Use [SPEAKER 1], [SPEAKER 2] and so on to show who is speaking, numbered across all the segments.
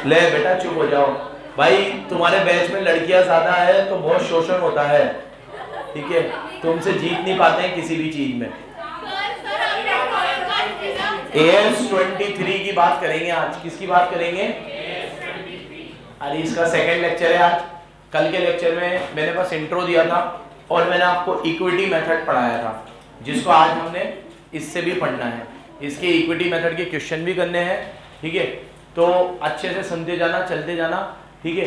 [SPEAKER 1] ले बेटा चुप हो जाओ भाई, तुम्हारे बैच में लड़कियां ज्यादा है तो बहुत शोषण होता है, ठीक है, तुमसे जीत नहीं पाते हैं किसी भी चीज में। AS23 की बात करेंगे आज। किसकी बात करेंगे? अरे इसका सेकंड लेक्चर है आज। कल के लेक्चर में मैंने बस इंट्रो दिया था और मैंने आपको इक्विटी मेथड पढ़ाया था, जिसको आज हमने इससे भी पढ़ना है। इसके इक्विटी मेथड के क्वेश्चन भी करने हैं, ठीक है, तो अच्छे से सुनते जाना, चलते जाना, ठीक है,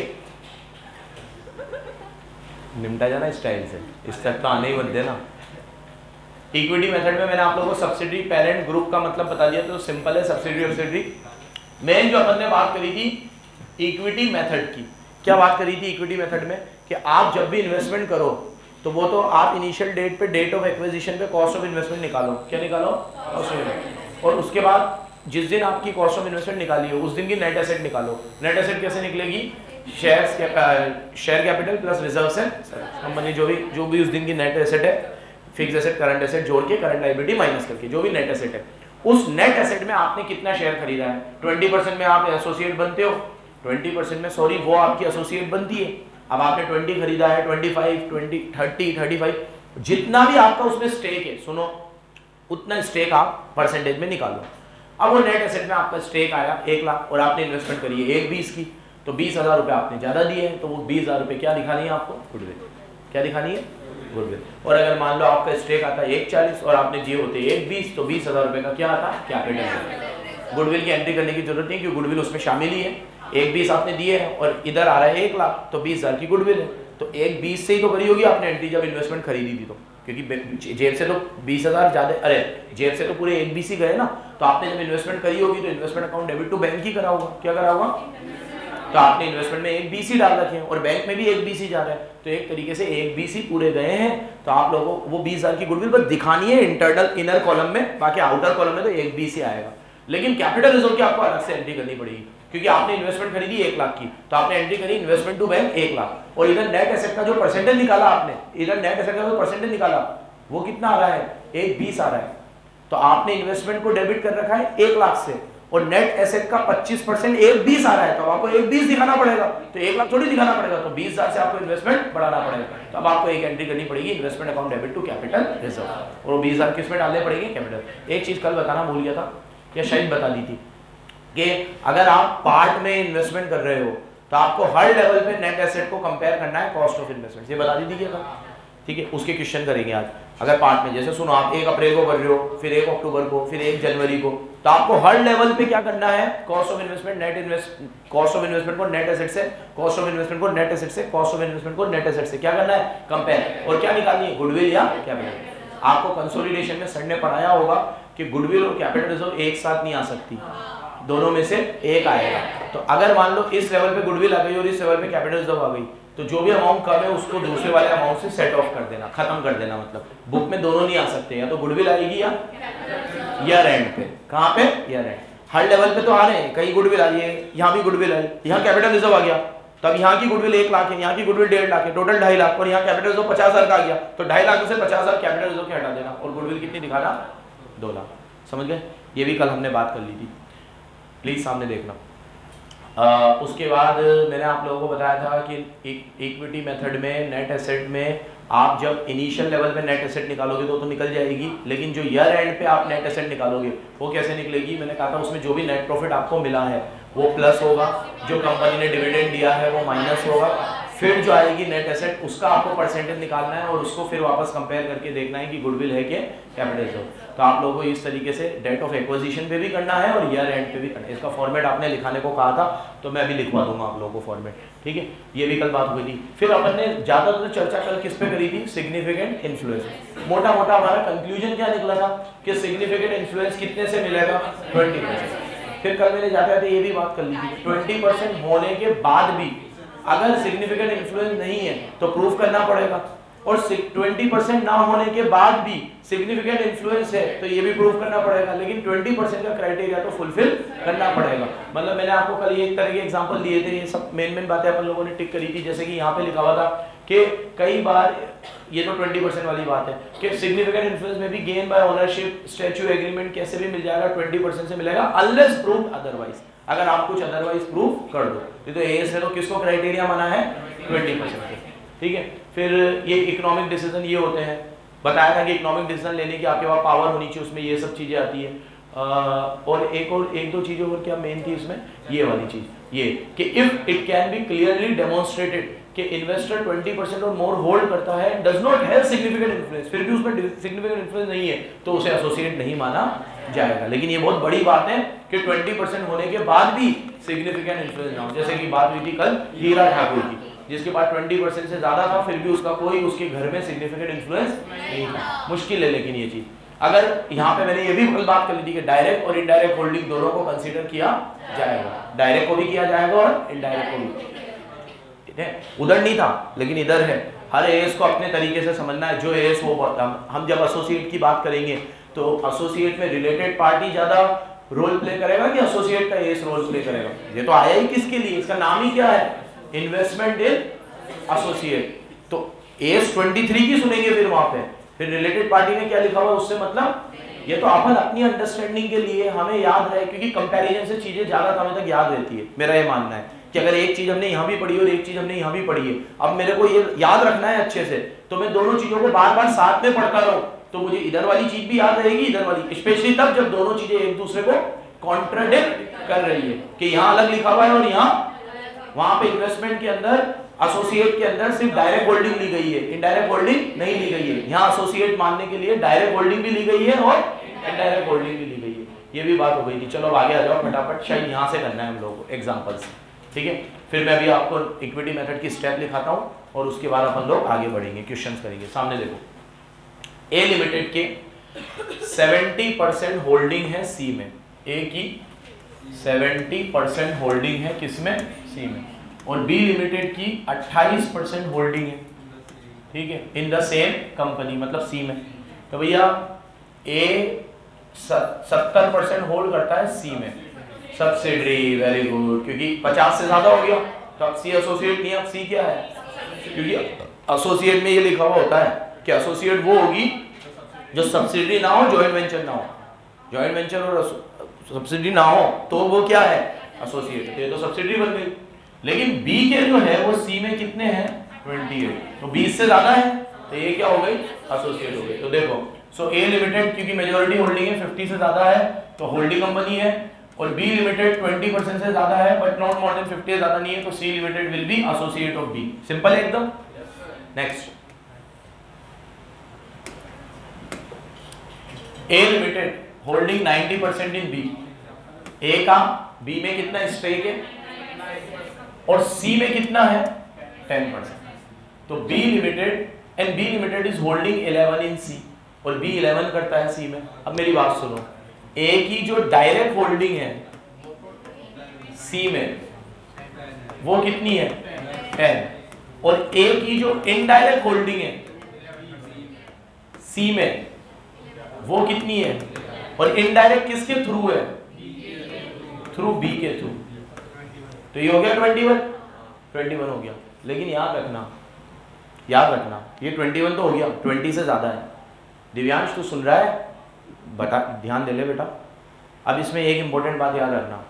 [SPEAKER 1] निपटा जाना स्टाइल से, इस तक तो आने ही मत देना। इक्विटी मेथड में मैंने आप लोगों को सब्सिडी पेरेंट ग्रुप का मतलब बता दिया, तो सिंपल है सब्सिडी सब्सिडी। मेन जो अपन ने बात करी थी इक्विटी मेथड की, क्या बात करी थी इक्विटी मेथड में, कि आप जब भी इन्वेस्टमेंट करो तो वो तो आप इनिशियल डेट पे डेट ऑफ एक्विजिशन पे कॉस्ट ऑफ इन्वेस्टमेंट निकालो। क्या निकालो? Cost of investment. और उसके बाद जिस दिन आपकी कॉस्ट ऑफ इन्वेस्टमेंट निकाली हो उस दिन की नेट एसेट निकालो। नेट एसेट कैसे निकलेगी? शेयर कैपिटल प्लस रिजर्व्स है कंपनी, जो भी उस दिन की नेट एसेट है, फिक्स एसेट करंट एसेट जोड़ के करंट लायबिलिटी माइनस करके जो भी नेट एसेट है, उस नेट एसेट में आपने कितना शेयर खरीदा है। 20% में आप एसोसिएट बनते हो, 20% में सॉरी वो आपकी एसोसिएट बनती है। अब आपने 20 खरीदा है, 25, 20, 30, 35, जितना भी आपका उसमें स्टेक है, सुनो, उतना स्टेक आप परसेंटेज में निकालो। अब वो नेट एसेट में आपका स्टेक आया 1 लाख और आपने इन्वेस्टमेंट करी है 1/20 की, तो 20,000 रुपये आपने ज़्यादा दिए हैं, तो वो 20,000 रुपये क्या दिखानी है आपको? गुडविल। क्या दिखानी है? गुडविल। और अगर मान लो आपका स्टेक आता है 1,40 और आपने दिए होते 1/20, तो 20,000 रुपये का क्या आता? कैपिटल। गुडविल की एंट्री करने की जरूरत नहीं, क्योंकि गुडविल उसमें शामिल ही है। 1/20 आपने दिए हैं और इधर आ रहा है 1 लाख, तो 20,000 की गुडविल है, तो 1/20 से ही तो करी होगी आपने एंट्री जब इन्वेस्टमेंट खरीदी थी, तो क्योंकि जेब से तो 20,000 ज्यादा, अरे जेब से तो पूरे 1/20 ही गए ना, तो आपने जब इन्वेस्टमेंट करी होगी तो investment account debit to bank ही करा होगा। क्या करा होगा? तो आपने इन्वेस्टमेंट में 1/20 ही डाल रखे हैं और बैंक में भी 1/20 ही जा रहा है, तो एक तरीके से 1/20 ही पूरे गए हैं। तो आप लोगों को वो 20,000 की गुडविल बस दिखानी है इंटरनल इनर कॉलम में, बाकी आउटर कॉलम में तो 1/20 ही आएगा। लेकिन कैपिटल रिजर्व की आपको अलग से एंट्री करनी पड़ेगी, क्योंकि आपने इन्वेस्टमेंट खरीदी 1 लाख की, तो आपने एंट्री करी इन्वेस्टमेंट टू बैंक 1 लाख, और इधर नेट एसेट का जो परसेंटेज निकाला आपने, इधर नेट एसेट का जो परसेंटेज निकाला वो कितना आ रहा है? 1/20 आ रहा है। तो आपने इन्वेस्टमेंट को डेबिट कर रखा है 1 लाख से, और नेट एसेट का 25% 1/20 आ रहा है, तो आपको 1/20 दिखाना पड़ेगा, तो 1 लाख थोड़ी दिखाना पड़ेगा, तो 20,000 से आपको इन्वेस्टमेंट बढ़ाना पड़ेगा। तो अब आपको एक एंट्री करनी पड़ेगी investment account debit to capital reserve, और वो 20,000 किस में डालने पड़ेंगे? कैपिटल। एक चीज कल बताना भूल गया था, या शायद बता दी थी, कि अगर आप पार्ट में इन्वेस्टमेंट कर रहे हो तो आपको हर लेवल पे नेट एसेट को कंपेयर करना है कॉस्ट ऑफ इन्वेस्टमेंट। ये बता दी थी क्या? ठीक है, उसके क्वेश्चन करेंगे आज। अगर पार्ट में, जैसे सुनो, आप 1 अप्रैल को कर रहे हो, फिर 1 अक्टूबर को, फिर 1 जनवरी को, तो आपको हर लेवल पे क्या करना है? Cost of investment cost of investment को नेट एसेट से, कॉस्ट ऑफ इन्वेस्टमेंट को नेट एसेट से, कॉस्ट ऑफ इन्वेस्टमेंट को नेट एसेट से क्या करना है? कंपेयर। और क्या निकालनी है? गुडविल या कैपिटल। आपको कंसोलिडेशन में सर ने पढ़ाया होगा कि गुडविल और कैपिटल रिजर्व एक साथ नहीं आ सकती, दोनों में से एक आएगा। तो अगर मान लो इस लेवल पे गुडविल आ गई और इस लेवल पे कैपिटल रिजर्व आ गई, तो जो भी अमाउंट कम है उसको दूसरे वाले अमाउंट से सेट ऑफ कर देना, खत्म कर देना। मतलब बुक में दोनों नहीं आ सकते, या तो गुडविल आएगी या ईयर एंड पे। कहाँ पे? Year and. हर लेवल पे तो आ रहे हैं, कहीं गुडविल आई है, यहाँ भी गुडविल आई, यहाँ कैपिटल रिजर्व आ गया, तब यहाँ की गुडविल 1 लाख है, यहाँ की गुडविल 1.5 लाख है, टोटल 2.5 लाख, और यहाँ कैपिटल रिजर्व 50,000 का आ गया, तो 2.5 लाख से 50,000 कैपिटल रिजर्व के हटा देना, और गुडविल कितनी दिखाना? 2 लाख। समझ गए? ये भी कल हमने बात कर ली थी, प्लीज सामने देखना। उसके बाद मैंने आप लोगों को बताया था कि इक्विटी मेथड में नेट एसेट में आप जब इनिशियल लेवल पे नेट एसेट निकालोगे तो निकल जाएगी, लेकिन जो ईयर एंड पे आप नेट एसेट निकालोगे वो कैसे निकलेगी? मैंने कहा था उसमें जो भी नेट प्रॉफिट आपको मिला है वो प्लस होगा, जो कंपनी ने डिविडेंड दिया है वो माइनस होगा, फिर जो आएगी नेट एसेट उसका आपको परसेंटेज निकालना है और उसको फिर वापस कंपेयर करके देखना है कि गुडविल है कि कैपिटल रिजर्व। तो आप लोगों को इस तरीके से डेट ऑफ एक्विजिशन पे भी करना है और ईयर एंड पे भी करना है। इसका फॉर्मेट आपने लिखाने को कहा था, तो मैं अभी लिखवा दूंगा आप लोगों को फॉर्मेट, ठीक है? ये भी कल बात हुई थी। फिर अपन ने ज्यादातर चर्चा कल किस पे करी थी? Significant influence. मोटा मोटा हमारा कंक्लूजन क्या निकला था कि सिग्निफिकेंट इन्फ्लुएंस कितने से मिलेगा? 20%। फिर कल मैंने जाते जाते ये भी बात कर ली थी 20% होने के बाद भी अगर सिग्निफिकेंट इन्फ्लुएंस नहीं है तो प्रूफ करना पड़ेगा, और 20% ना होने के बाद भी सिग्निफिकेंट इन्फ्लुएंस है तो ये भी प्रूफ करना पड़ेगा, लेकिन 20% का क्राइटेरिया तो फुलफिल करना पड़ेगा। मतलब मैंने आपको कल ये एक तरह के एग्जांपल दिए थे, ये सब मेन बातें अपन लोगों ने टिक करी थी। जैसे कि यहाँ पे लिखा हुआ था कि कई बार ये तो 20% वाली बात है कि सिग्निफिकेंट इन्फ्लुएंस में भी gain by ownership statue agreement कैसे भी मिल जाएगा, 20% से मिलेगा अनलेस प्रूव्ड अदरवाइज, अगर आप कुछ अदरवाइज प्रूव कर दो। तो एएस ने तो किसको क्राइटेरिया माना है 20%, ठीक है। फिर ये इकोनॉमिक डिसीजन ये होते हैं, बताया था कि इकोनॉमिक डिसीजन लेने की आपके पास पावर होनी चाहिए, उसमें ये सब चीजें आती है। और एक दो चीजें और क्या मेन थी इसमें, ये वाली चीज ये कि if it can be clearly demonstrated कि इन्वेस्टर 20% और मोर होल्ड करता है, does not have significant influence, फिर भी उसमें सिग्निफिकेंट इन्फ्लुएंस नहीं है तो उसे एसोसिएट नहीं माना जाएगा। लेकिन ये बहुत बड़ी बात है कि 20% होने के बाद भी सिग्निफिकेंट इन्फ्लुएंस ना हो, जैसे कि बात हुई थी कल हीरा ठाकुर की, जिसके पास 20% से ज्यादा था फिर भी उसका कोई उसके घर में सिग्निफिकेंट इन्फ्लुएंस नहीं था। मुश्किल है लेकिन ये चीज, अगर यहाँ पे मैंने ये भी बात कर ली थी कि डायरेक्ट और इनडायरेक्ट होल्डिंग दोनों को कंसीडर किया जाएगा, डायरेक्ट को भी किया जाएगा और इनडायरेक्ट को भी, ठीक है। उधर नहीं था लेकिन इधर है। हर एएस को अपने तरीके से समझना है, जो एएस वो हम जब एसोसिएट की बात करेंगे तो एसोसिएट में रिलेटेड पार्टी ज्यादा रोल प्ले करेगा कि एसोसिएट का एएस रोल प्ले करेगा। ये तो आया ही किसके लिए, इसका नाम ही क्या है, इन्वेस्टमेंट इन एसोसिएट। तो एएस 23 की सुनेंगे फिर वहां पे, फिर रिलेटेड पार्टी में क्या लिखा हुआ उससे मतलब, ये तो अपन अपनी अंडरस्टैंडिंग के लिए हमें याद रहे, क्योंकि कंपैरिजन से चीजें ज्यादा समय तक याद रहती है। मेरा ये मानना है कि अगर एक चीज हमने यहाँ भी पढ़ी और एक चीज हमने यहाँ भी पढ़ी है, अब मेरे को ये याद रखना है अच्छे से, तो मैं दोनों चीजों को बार बार साथ में पढ़ता रहूं तो मुझे इधर वाली चीज भी याद रहेगी, इधर वाली, स्पेशली तब जब दोनों चीजें एक दूसरे को कॉन्ट्राडिक्ट कर रही है कि यहाँ अलग लिखा हुआ है और यहाँ वहां पे इन्वेस्टमेंट के अंदर एसोसिएट के अंदर सिर्फ डायरेक्ट होल्डिंग ली गई है, इनडायरेक्ट होल्डिंग नहीं ली गई है। यहाँ एसोसिएट मानने के लिए डायरेक्ट होल्डिंग भी ली गई है और इनडायरेक्ट होल्डिंग भी ली गई है। ये भी बात हो गई थी। चलो अब आगे आ जाओ फटाफट, शायद यहाँ से करना है हम लोगों को एग्जांपल से, ठीक है। फिर मैं अभी आपको इक्विटी मेथड की स्टेप लिखाता हूँ और उसके बाद अपन लोग आगे बढ़ेंगे, क्वेश्चंस करेंगे। सामने देखो, ए लिमिटेड के 70% होल्डिंग है सी में, ए की 70% होल्डिंग है किसमें, सी में, और बी लिमिटेड की 28% होल्डिंग है, ठीक है, इन द सेम कंपनी, मतलब सी में। तो भैया ए 70% होल्ड करता है सी में, सब्सिडरी, वेरी गुड, क्योंकि 50 से ज्यादा हो गया तो अब सी एसोसिएट नहीं, अब सी क्या है, क्योंकि एसोसिएट में ये लिखा हुआ होता है कि एसोसिएट वो होगी जो सब्सिडरी ना हो, जॉइंट वेंचर ना हो, जॉइंट वेंचर और सब्सिडरी ना हो तो वो क्या है, एसोसिएट, ये तो सब्सिडरी बन गई। लेकिन बी के जो है वो सी में कितने हैं, 28, तो 20 से ज्यादा है तो ये क्या हो गई, एसोसिएट हो गई। तो देखो, सो ए लिमिटेड क्योंकि मेजॉरिटी होल्डिंग है 50 से ज्यादा है तो होल्डिंग कंपनी है, और बी लिमिटेड 20% से ज्यादा है बट नॉट मोर देन 50 से ज्यादा नहीं है, तो C limited will be associate of B. Simple है एकदम। Next, A limited holding 90% in B, A का बी में कितना स्टेक है और सी में कितना है 10%, तो B limited and B limited is holding 11 in C और बी 11 करता है सी में। अब मेरी बात सुनो, ए की जो डायरेक्ट होल्डिंग है सी में वो कितनी है 10, और ए की जो इनडायरेक्ट होल्डिंग है सी में वो कितनी है, और इनडायरेक्ट किसके थ्रू है, थ्रू बी के थ्रू, तो ये हो गया 21 हो गया। लेकिन याद रखना ये 21 तो हो गया, 20 से ज्यादा है। दिव्यांश तू सुन रहा है, बता, ध्यान दे ले बेटा। अब इसमें एक इंपॉर्टेंट बात याद रखना,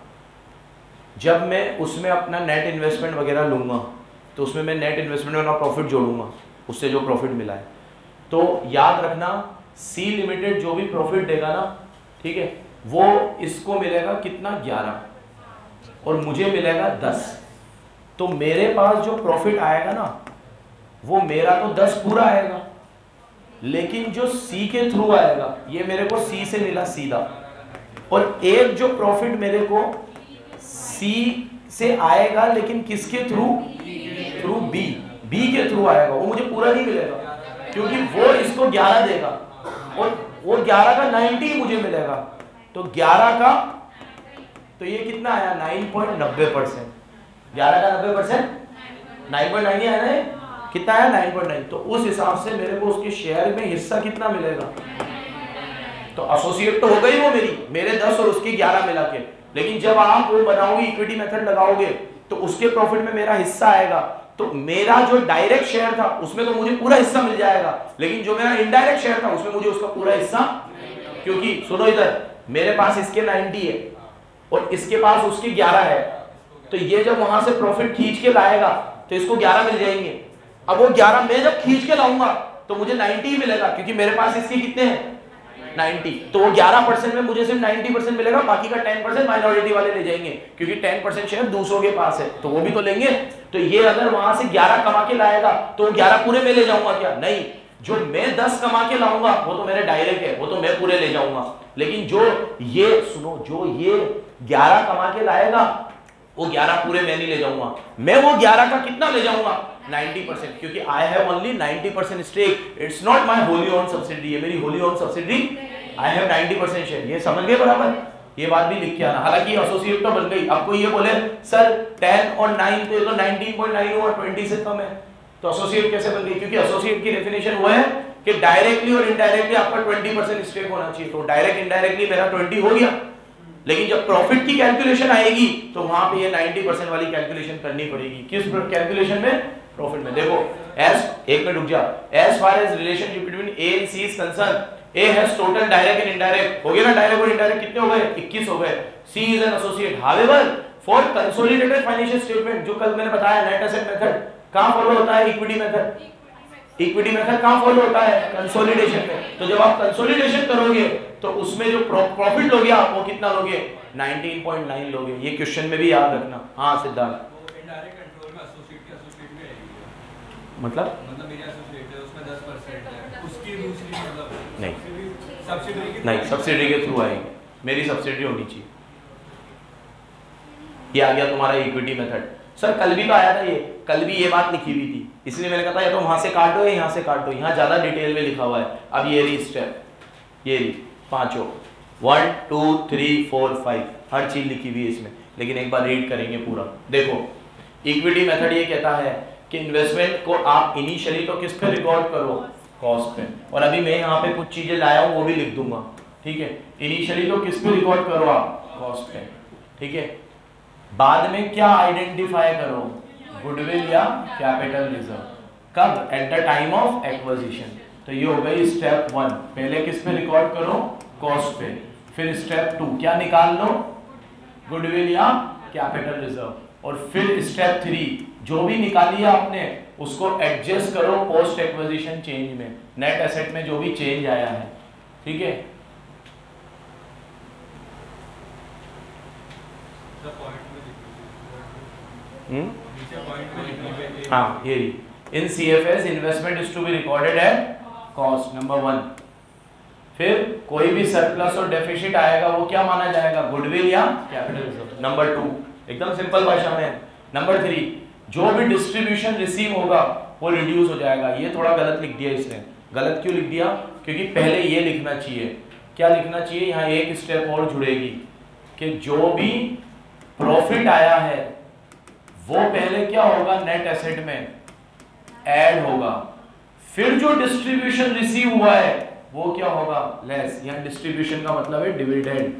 [SPEAKER 1] जब मैं उसमें अपना नेट इन्वेस्टमेंट वगैरह लूंगा तो उसमें मैं नेट इन्वेस्टमेंट में प्रॉफिट जोड़ूंगा, उससे जो प्रॉफिट मिला है, तो याद रखना सी लिमिटेड जो भी प्रॉफिट देगा ना, ठीक है, वो इसको मिलेगा कितना 11 और मुझे मिलेगा 10, तो मेरे पास जो प्रॉफिट आएगा ना वो मेरा तो 10 पूरा आएगा, लेकिन जो सी के थ्रू आएगा ये मेरे को सी से मिला सीधा, और एक जो प्रॉफिट मेरे को सी से आएगा लेकिन किसके थ्रू, थ्रू बी के थ्रू आएगा, वो मुझे पूरा नहीं मिलेगा क्योंकि वो इसको 11 देगा और वो 11 का 90 मुझे मिलेगा, तो 11 का, तो ये कितना आया 9.90%, 11 का 90% 9.90 आया ना, कितना आया 9.9, तो उस हिसाब से मेरे को उसके शेयर में हिस्सा कितना मिलेगा, तो एसोसिएट तो हो गई वो मेरे 10 और उसके 11 मिला के। लेकिन जब आप वो बनाओगे, इक्विटी मेथड लगाओगे, तो उसके प्रॉफिट में मेरा हिस्सा आएगा, तो मेरा जो डायरेक्ट शेयर था उसमें तो मुझे पूरा हिस्सा मिल जाएगा, लेकिन जो मेरा इनडायरेक्ट शेयर था उसमें मुझे उसका पूरा हिस्सा, क्योंकि सुनो इधर, मेरे पास इसके 90 है और इसके पास उसके 11 है, तो ये जब वहां से प्रॉफिट खींच के लाएगा तो इसको 11 मिल जाएंगे। अब वो 11 मैं जब खींच के लाऊंगा तो मुझे 90 मिलेगा, क्योंकि मेरे पास इसके कितने हैं 90, तो वो 11% में मुझे सिर्फ 90% मिलेगा, बाकी का 10% माइनॉरिटी वाले ले जाएंगे, क्योंकि 10% शेयर दूसरों के पास है तो वो भी तो लेंगे। तो ये अगर वहां से 11 कमा के लाएगा तो 11 पूरे में ले जाऊंगा क्या? नहीं, जो मैं 10 कमा के लाऊंगा वो तो मेरे डायरेक्ट है, वो तो मैं पूरे ले जाऊंगा, लेकिन जो ये सुनो, जो ये 11 कमा के लाएगा वो 11 पूरे मैं नहीं ले जाऊंगा, मैं वो 11 का कितना ले जाऊंगा 90%, क्योंकि I have only 90% stake, it's not my wholly own subsidy, ये मेरी wholly own subsidy, I have 90% share. ये समझ गए बराबर? ये बात भी लिख के आना। हालांकि एसोसिएट तो बन गई, आपको ये बोले सर 10 और 9 तो ये तो 19.9 और 20 से कम है, तो एसोसिएट कैसे बन गई? क्योंकि एसोसिएट की डेफिनेशन वो है कि डायरेक्टली और इनडायरेक्टली आपका 20% स्टेक होना चाहिए, तो डायरेक्ट इनडायरेक्टली मेरा 20 हो गया, लेकिन जब प्रॉफिट की कैलकुलेशन आएगी तो वहां पे ये 90% वाली कैलकुलेशन करनी पड़ेगी। किस कैलकुलेशन में? प्रॉफिट में। देखो एज, एक मिनट रुक जा, as far as relationship between A and C is concern, A has total direct and indirect, हो गया ना, डायरेक्ट और इनडायरेक्ट कितने हो गए 21 हो गए, C is an associate. However for consolidated financial statement, जो कल मैंने बताया नेट एसेट मेथड कहां फॉलो होता है? Equity method. इक्विटी मेथड कहां फॉलो होता है? कंसोलिडेशन में। तो जब आप कंसोलिडेशन करोगे तो उसमें जो प्रॉफिट लोगे आप वो कितना लोगे? 19.9 लोगे। ये क्वेश्चन में भी याद रखना। हाँ सिद्धार्थ,
[SPEAKER 2] इनडायरेक्ट कंट्रोल में एसोसिएट के एसोसिएट में आएगी,
[SPEAKER 1] मतलब
[SPEAKER 2] मेरा एसोसिएट है उसमें 10% है, उसकी दूसरी मतलब
[SPEAKER 1] नहीं,
[SPEAKER 2] सब्सिडरी की
[SPEAKER 1] नहीं सब्सिडी के थ्रू आएगी, मेरी सब्सिडी होनी चाहिए। ये आ गया तुम्हारा इक्विटी मेथड। सर कल भी तो आया था, ये कल भी ये बात लिखी हुई थी, इसलिए मैंने कहा था या तो वहां से काट दो या यहाँ से काट दो, यहाँ ज्यादा डिटेल में लिखा हुआ है। अब ये रही स्टेप, ये रही पांचों, 1 2 3 4 5 हर चीज लिखी हुई है इसमें, लेकिन एक बार रीड करेंगे पूरा। देखो इक्विटी मेथड ये कहता है कि इन्वेस्टमेंट को आप इनिशियली तो किस पे रिकॉर्ड करो? कॉस्ट पे। और अभी मैं यहाँ पे कुछ चीजें लाया हूँ वो भी लिख दूंगा, ठीक है। इनिशियली तो किस पे रिकॉर्ड करो आप? कॉस्ट पे, ठीक है। बाद में क्या आइडेंटिफाई करो? गुडविल या कैपिटल रिजर्व। कब? At the time of acquisition. तो ये हो गई स्टेप 1, पहले किस पे रिकॉर्ड करो? कॉस्ट पे। फिर स्टेप 2 क्या निकाल लो? गुडविल या कैपिटल रिजर्व। और फिर स्टेप 3 जो भी निकाली है आपने उसको एडजस्ट करो पोस्ट एक्विजिशन चेंज में, नेट एसेट में जो भी चेंज आया है, ठीक है। हाँ ये in CFS investment is to be recorded at cost, number 1। फिर कोई भी सरप्लस और डेफिसिट आएगा वो क्या माना जाएगा? गुडविल या कैपिटल रिजर्व, नंबर 2। एकदम सिंपल भाषा में। नंबर 3 जो भी डिस्ट्रीब्यूशन रिसीव होगा वो रिड्यूस हो जाएगा। ये थोड़ा गलत लिख दिया इसने। गलत क्यों लिख दिया? क्योंकि पहले ये लिखना चाहिए, क्या लिखना चाहिए? यहाँ एक स्टेप और जुड़ेगी कि जो भी प्रॉफिट आया है वो पहले क्या होगा? नेट एसेट में ऐड होगा। फिर जो डिस्ट्रीब्यूशन रिसीव हुआ है वो क्या होगा? लेस। यहाँ डिस्ट्रीब्यूशन का मतलब है डिविडेंड,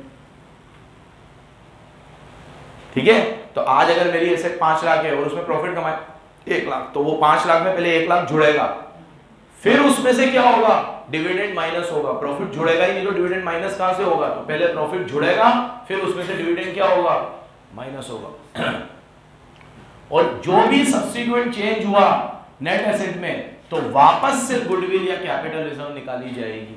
[SPEAKER 1] ठीक है। तो आज अगर मेरी एसेट 5 लाख है और उसमें प्रॉफिट कमाए 1 लाख, तो वो 5 लाख में पहले 1 लाख जुड़ेगा, फिर उसमें से क्या होगा? डिविडेंड माइनस होगा। प्रॉफिट जुड़ेगा ही नहीं तो डिविडेंड माइनस कहां से होगा? तो पहले प्रॉफिट जुड़ेगा, फिर उसमें से डिविडेंड क्या होगा? माइनस होगा। और जो भी सब्सिक्वेंट चेंज हुआ नेट एसेट में तो वापस से गुडविल या कैपिटल रिजर्व निकाली जाएगी।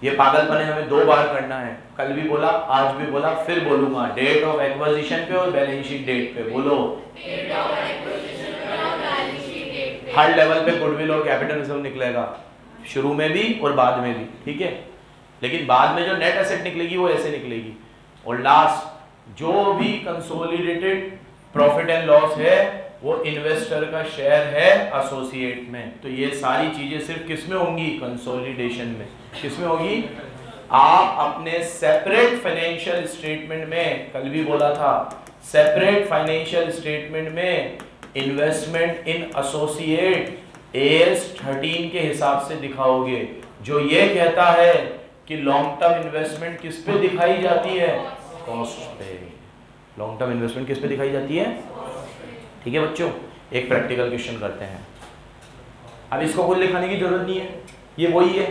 [SPEAKER 1] ये पागलपन हमें 2 बार करना है, कल भी बोला, आज भी बोला, फिर बोलूंगा। डेट ऑफ एक्विजिशन पे और बैलेंस शीट डेट पे बोलो। हर लेवल पे गुडविल और कैपिटल रिजर्व निकलेगा, शुरू में भी और बाद में भी, ठीक है। लेकिन बाद में जो नेट एसेट निकलेगी वो ऐसे निकलेगी। और लास्ट जो भी कंसोलिडेटेड प्रॉफिट एंड लॉस है वो इन्वेस्टर का शेयर है एसोसिएट में। तो ये सारी चीजें सिर्फ किस में होंगी? कंसोलिडेशन में। किस में होगी? आप अपने सेपरेट फाइनेंशियल स्टेटमेंट में, कल भी बोला था, सेपरेट फाइनेंशियल स्टेटमेंट में इन्वेस्टमेंट इन एसोसिएट AS 13 के हिसाब से दिखाओगे, जो ये कहता है कि लॉन्ग टर्म इन्वेस्टमेंट किस पे दिखाई जाती है? कॉस्ट पे। लॉन्ग टर्म इन्वेस्टमेंट किस पे दिखाई जाती है? ठीक है बच्चों, एक प्रैक्टिकल क्वेश्चन करते हैं। अब इसको कुल लिखाने की जरूरत नहीं है, ये वही है,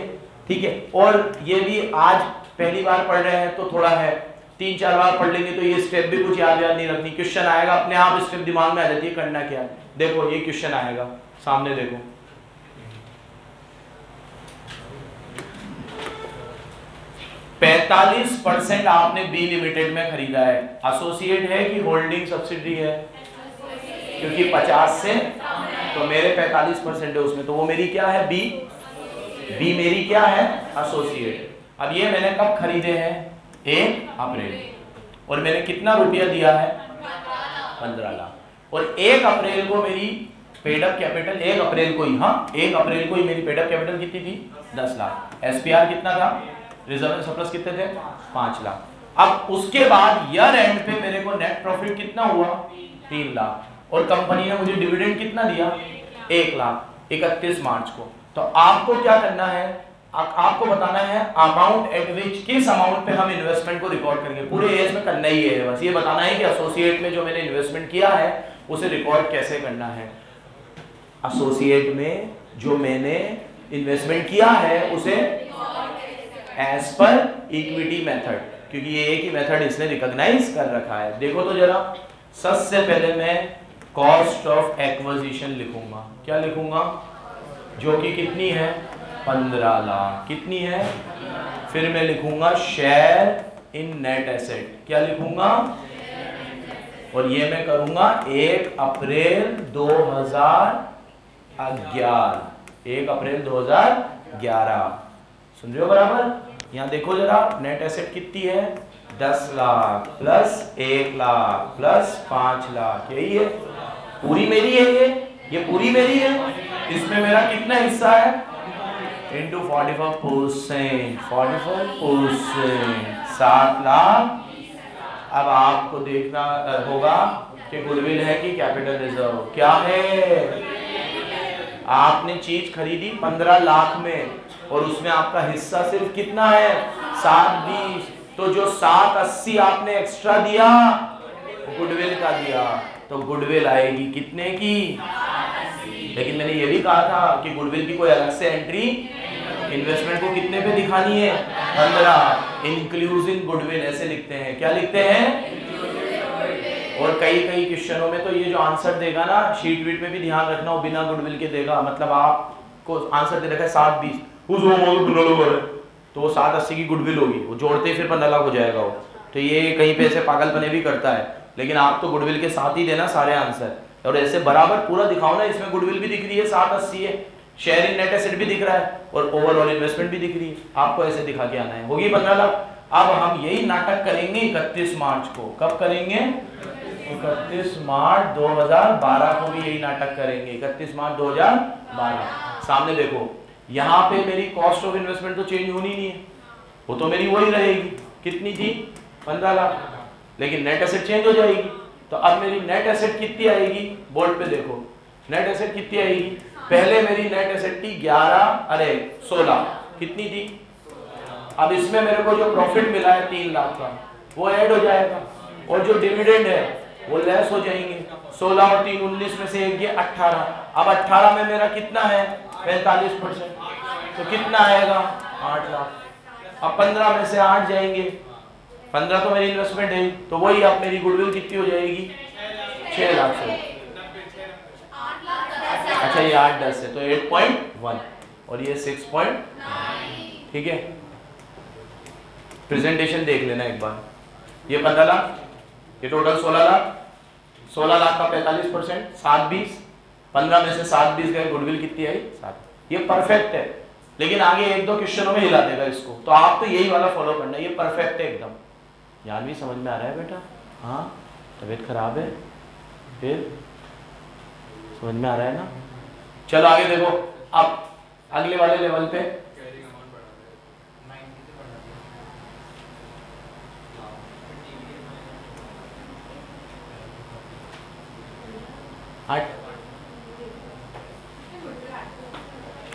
[SPEAKER 1] ठीक है। और ये भी आज पहली बार पढ़ रहे हैं तो थोड़ा है, 3-4 बार पढ़ लेंगे तो ये स्टेप भी कुछ याद नहीं रखनी, क्वेश्चन आएगा अपने आप स्टेप दिमाग में आ जाती है करना क्या है। देखो ये क्वेश्चन आएगा सामने, देखो 45% आपने बी लिमिटेड में खरीदा है, एसोसिएट है कि होल्डिंग सब्सिडरी है? क्योंकि 50 से तो मेरे 45% है उसमें, तो वो मेरी क्या है? बी मेरी क्या है? एसोसिएट। अब ये मैंने कब खरीदे हैं? 1 अप्रैल, और मैंने कितना रुपया दिया है? 15 लाख। और 1 अप्रैल को मेरी पेड अप कैपिटल, 1 अप्रैल को ही, हाँ 1 अप्रैल को ही मेरी पेड अप कैपिटल कितनी थी? 10 लाख। एसपीआर कितना था? रिजर्व एंड सरप्लस कितने थे? 5 लाख। अब उसके बाद ईयर एंड पे मेरे को नेट प्रॉफिट कितना हुआ? 3 लाख। और कंपनी ने मुझे डिविडेंड कितना दिया? 1 लाख 31 मार्च को। तो आपको क्या करना है? आपको बताना है अमाउंट एट विच, किस अमाउंट पे हम इन्वेस्टमेंट को रिकॉर्ड करेंगे। पूरे एज में करना ही है, बस ये बताना है कि एसोसिएट में जो मैंने इन्वेस्टमेंट किया है उसे रिकॉर्ड कैसे करना है। एसोसिएट में जो मैंने इन्वेस्टमेंट किया है उसे एज पर इक्विटी मेथड, क्योंकि ये एक ही मेथड इसने रिकॉग्नाइज कर रखा है। देखो तो जरा, सबसे पहले मैं कॉस्ट ऑफ एक्विजिशन लिखूंगा। क्या लिखूंगा? जो कि कितनी है? 15 लाख। कितनी है? फिर मैं लिखूंगा शेयर इन नेट एसेट। क्या लिखूंगा? और ये मैं करूंगा 1 अप्रैल 2011। 1 अप्रैल 2011। सुन रहे हो बराबर? यहाँ देखो जरा, नेट एसेट कितनी है? 10 लाख प्लस 1 लाख प्लस 5 लाख, यही है। पूरी मेरी है ये पूरी मेरी है। इसमें मेरा कितना हिस्सा है? इंटू 45%, 45%, 7 लाख। अब आपको देखना होगा कि गुडविल है कि कैपिटल रिजर्व। क्या है? आपने चीज खरीदी 15 लाख में और उसमें आपका हिस्सा सिर्फ कितना है? 720। तो जो 780 आपने एक्स्ट्रा दिया गुडविल का दिया, तो गुडविल आएगी कितने की? लेकिन मैंने ये भी कहा था कि गुडविल की कोई अलग से एंट्री इन्वेस्टमेंट को कितने पे दिखानी है? 15। इंक्लूसिव गुडविल ऐसे लिखते हैं। क्या लिखते हैं? और कई क्वेश्चनों में तो ये जो आंसर देगा ना, शीट वीट में भी ध्यान रखना, वो बिना गुडविल के देगा। मतलब आपको आंसर दे रखा है 720, तो वो 780 की गुडविल होगी, वो जोड़ते ही फिर 15 लाख हो जाएगा वो। तो ये कहीं पे ऐसे पागलपने भी करता है, लेकिन आप तो गुडविल के साथ ही देना सारे आंसर, और ऐसे बराबर पूरा दिखाओ ना। इसमें गुडविल भी दिख रही है 780 है, शेयर इन नेट एसेट भी दिख रहा है, और ओवरऑल इन्वेस्टमेंट भी दिख रही है। आपको ऐसे दिखा के आना है। होगी 15 लाख। अब हम यही नाटक करेंगे 31 मार्च को। कब करेंगे? 31 मार्च 2012 को भी यही नाटक करेंगे। 31 मार्च 2012। सामने देखो, यहाँ पे मेरी कॉस्ट ऑफ इन्वेस्टमेंट तो चेंज होनी नहीं है, वो तो मेरी वही रहेगी। कितनी थी? 15 लाख। लेकिन नेट एसेट चेंज हो जाएगी। तो अब मेरी नेट एसेट कितनी आएगी? बोर्ड पे देखो, नेट एसेट कितनी आएगी? पहले मेरी नेट एसेट थी 16। कितनी थी? अब इसमें मेरे को जो प्रॉफिट मिला है 3 लाख का, वो ऐड हो जाएगा, और जो डिविडेंड है वो लेस हो जाएंगे। 16 और 3 19 में से एक ये 18। अब 18 में मेरा कितना है? 45%। तो कितना आएगा? 8 लाख। अब 15 में से 8 जाएंगे, 15 तो मेरी इन्वेस्टमेंट है, तो वही अब मेरी गुडविल कितनी हो जाएगी? 6 लाख से। अच्छा ये 8-10 है, तो 8.1 और ये 6.9। ठीक है, प्रेजेंटेशन देख लेना एक बार। ये 15 लाख, ये टोटल 16 लाख। 16 लाख का 45%, 720। 15 में से 720 गए, गुडविल कितनी आई? 7। ये परफेक्ट है, लेकिन आगे 1-2 क्वेश्चनों में हिला देगा इसको, तो आप तो यही वाला फॉलो करना। ये परफेक्ट है एकदम। यार भी समझ में आ रहा है बेटा? हाँ, तबीयत खराब है, फिर समझ में आ रहा है ना? चलो आगे देखो, अब अगले वाले लेवल पे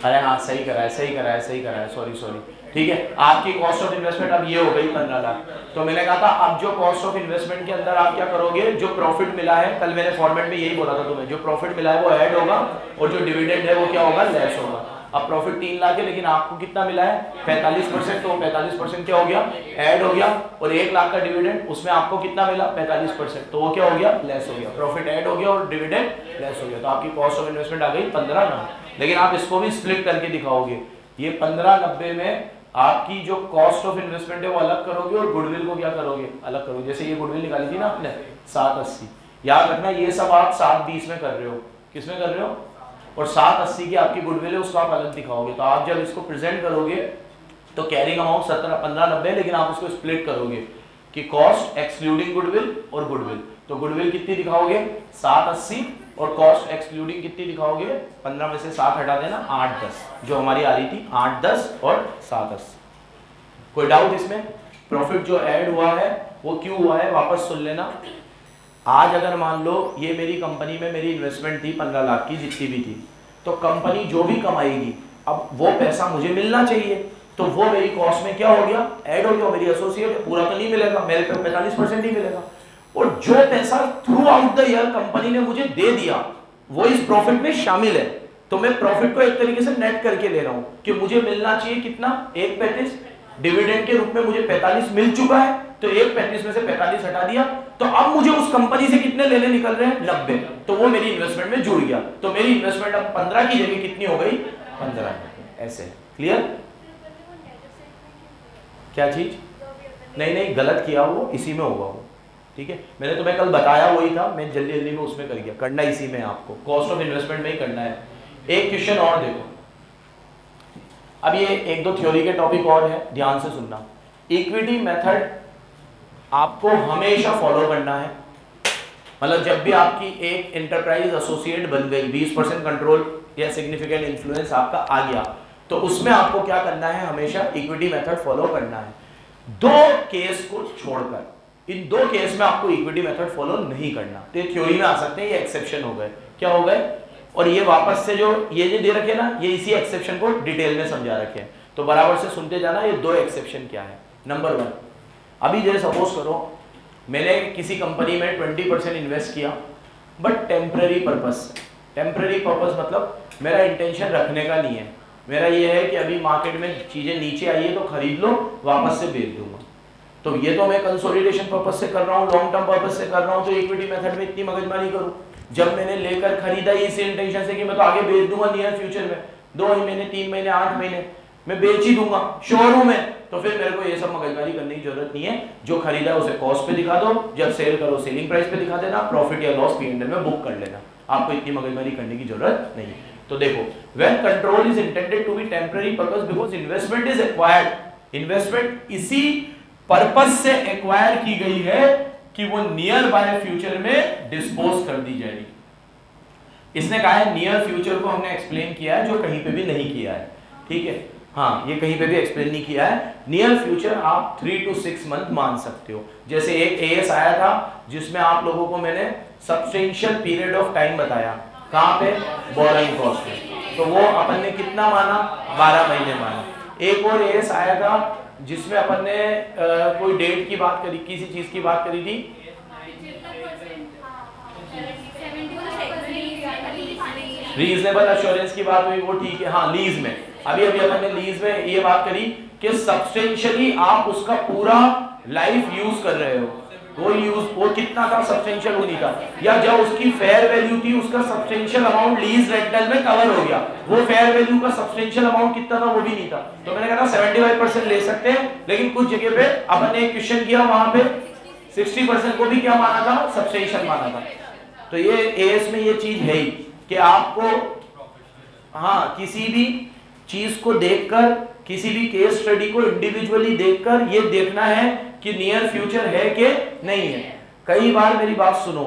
[SPEAKER 1] अरे हाँ सही करा है, सॉरी ठीक है। आपकी कॉस्ट ऑफ इन्वेस्टमेंट अब ये हो गई 15 लाख। तो मैंने कहा था अब जो कॉस्ट ऑफ इन्वेस्टमेंट के अंदर आप क्या करोगे, जो प्रॉफिट मिला है, कल मैंने फॉर्मेट में यही बोला था तुम्हें, जो प्रॉफिट मिला है वो ऐड होगा और जो डिविडेंड है वो क्या होगा, लेस होगा। अब प्रॉफिट 3 लाख है लेकिन आपको कितना मिला है 45%, तो 45% क्या हो गया, ऐड हो गया। और 1 लाख का डिविडेंड, उसमें आपको कितना मिला 45%, तो वो क्या हो गया, लेस हो गया। प्रॉफिट ऐड हो गया और डिविडेंड लेस हो गया, तो आपकी कॉस्ट ऑफ इन्वेस्टमेंट आ गई 15,90। लेकिन आप इसको भी स्प्लिट करके दिखाओगे, ये 1590 में आपकी जो कॉस्ट ऑफ इन्वेस्टमेंट है वो अलग करोगे और गुडविल को क्या करोगे, अलग करोगे। जैसे ये गुडविल निकाली थी ना आपने 780, याद रखना ये सब आप 720 में कर रहे हो, किस में कर रहे हो, और 780 की आपकी गुडविल है उसको आप अलग दिखाओगे। तो आप जब इसको प्रेजेंट करोगे तो कैरिंग अमाउंट 1590, लेकिन आप उसको स्प्लिट करोगे कि कॉस्ट एक्सक्लूडिंग गुडविल और गुडविल। तो गुडविल कितनी दिखाओगे 780 और कॉस्ट एक्सक्लूडिंग कितनी दिखाओगे, 15 में से 7 हटा देना, 810 जो हमारी आ रही थी, 810 और 780। कोई डाउट इसमें? प्रॉफिट जो ऐड हुआ है वो क्यों हुआ है वापस सुन लेना। आज अगर मान लो ये मेरी कंपनी में मेरी इन्वेस्टमेंट थी 15 लाख की जितनी भी थी, तो कंपनी जो भी कमाएगी अब वो पैसा मुझे मिलना चाहिए, तो वो मेरी कॉस्ट में क्या हो गया, ऐड हो गया। मेरी एसोसिएट पूरा तो नहीं मिलेगा, मेरे पे 45% ही मिलेगा। और जो पैसा through out the year company ने मुझे दे दिया वो इस प्रॉफिट में शामिल है, तो मैं प्रॉफिट को एक तरीके से नेट करके ले रहा हूं कि मुझे मिलना चाहिए कितना, 1/35। डिविडेंड के रूप में मुझे 45 मिल चुका है, तो 1/35 में से 45 हटा दिया, तो अब मुझे उस कंपनी से कितने लेने निकल रहे हैं, 90। तो वो मेरी इन्वेस्टमेंट में जुड़ गया, तो मेरी इन्वेस्टमेंट अब 15 की जगह कितनी हो गई, 15। ऐसे क्लियर? क्या चीज? नहीं गलत किया, वो इसी में होगा वो, ठीक है। मैंने तुम्हें कल बताया वही था, मैं जल्दी जल्दी में उसमें कर गया, करना इसी में आपको कॉस्ट ऑफ इन्वेस्टमेंट में ही करना है। एक क्वेश्चन और देखो, अब ये 1-2 थ्योरी के टॉपिक और है, ध्यान से सुनना। इक्विटी मेथड आपको हमेशा फॉलो करना है, मतलब जब भी आपकी एक एंटरप्राइज एसोसिएट बन गई, 20% कंट्रोल या सिग्निफिकेंट इन्फ्लुएंस आपका आ गया, तो उसमें आपको क्या करना है, हमेशा इक्विटी मेथड फॉलो करना है। 2 केस को छोड़कर, इन 2 केस में आपको इक्विटी मेथड फॉलो नहीं करना। तो ये थ्योरी में आ सकते हैं, ये एक्सेप्शन हो गए। क्या हो गए? और ये वापस से जो ये दे रखे ना, ये इसी एक्सेप्शन को डिटेल में समझा रखे हैं, तो बराबर से सुनते जाना। ये 2 एक्सेप्शन क्या है। नंबर 1, अभी जैसे सपोज करो मैंने किसी कंपनी में 20% इन्वेस्ट किया, but temporary purpose. Temporary purpose मतलब मेरा इंटेंशन रखने का नहीं है, मेरा ये है कि अभी मार्केट में चीजें नीचे आई है तो खरीद लो, वापस से बेच दूंगा। तो ये तो मैं कंसोलिडेशन पर्पस से कर रहा हूँ, लॉन्ग टर्म पर्पस से कर रहा हूँ, तो इक्विटी मेथड में इतनी मगजमारी करूँ। जब मैंने लेकर खरीदा इसी इंटेंशन से कि मैं तो आगे बेच दूंगा नियर फ्यूचर में, 2 महीने 3 महीने 8 महीने मैं बेच ही दूंगा, श्योर हूं मैं, तो फिर मेरे को ये सब मगजमारी करने की जरूरत नहीं है। जो खरीदा उसे कॉस्ट पे दिखा दो, जब सेल करो सेलिंग प्राइस पे दिखा देना, प्रॉफिट या लॉस P&L में बुक कर लेना, आपको इतनी मगजमारी करने की जरूरत नहीं है। तो देखो, when control is intended to be temporary purpose because investment is acquired, investment इसी पर्पस से एक्वायर की गई है कि वो नियर बाय फ्यूचर में डिस्पोज कर दी जाएगी। इसने कहा है नियर फ्यूचर को हमने एक्सप्लेन किया है, जो कहीं पे भी नहीं किया है, ठीक है। हाँ, ये कहीं पे भी एक्सप्लेन नहीं किया है। नियर फ्यूचर आप 3 to 6 मंथ मान सकते हो। जैसे एक एएस आया था जिसमें आप लोगों को मैंने सब्सटेंशियल पीरियड ऑफ टाइम बताया, कहाँ पे, बोरोइंग कॉस्ट में, तो वो अपन ने कितना माना, 12 महीने माना। एक और एएस आया था जिसमें अपन ने कोई डेट की बात करी, किसी चीज की बात करी थी, रीजनेबल एश्योरेंस की बात हुई, वो ठीक है। हाँ, लीज में अभी अपन ने लीज में ये बात करी कि सब्सटेंशियली आप उसका पूरा लाइफ यूज कर रहे हो, वो कितना था, सब्सटेंशियल वो नहीं था, या जब उसकी फेयर वैल्यू थी उसका सब्सटेंशियल अमाउंट लीज रेंटल में कवर हो गया, वो फेयर वैल्यू का सब्सटेंशियल अमाउंट कितना था वो भी नहीं था। तो मैंने कहा 75% ले सकते हैं, लेकिन कुछ जगह पे अपन ने एक क्वेश्चन किया, वहां पे 60% को भी क्या माना था, सब्सटेंशियल माना था। तो ये एएस में ये चीज है ही कि आपको हाँ किसी भी चीज को देखकर, किसी भी केस स्टडी को इंडिविजुअली देखकर ये देखना है कि नियर फ्यूचर है कि नहीं है। कई बार मेरी बात सुनो,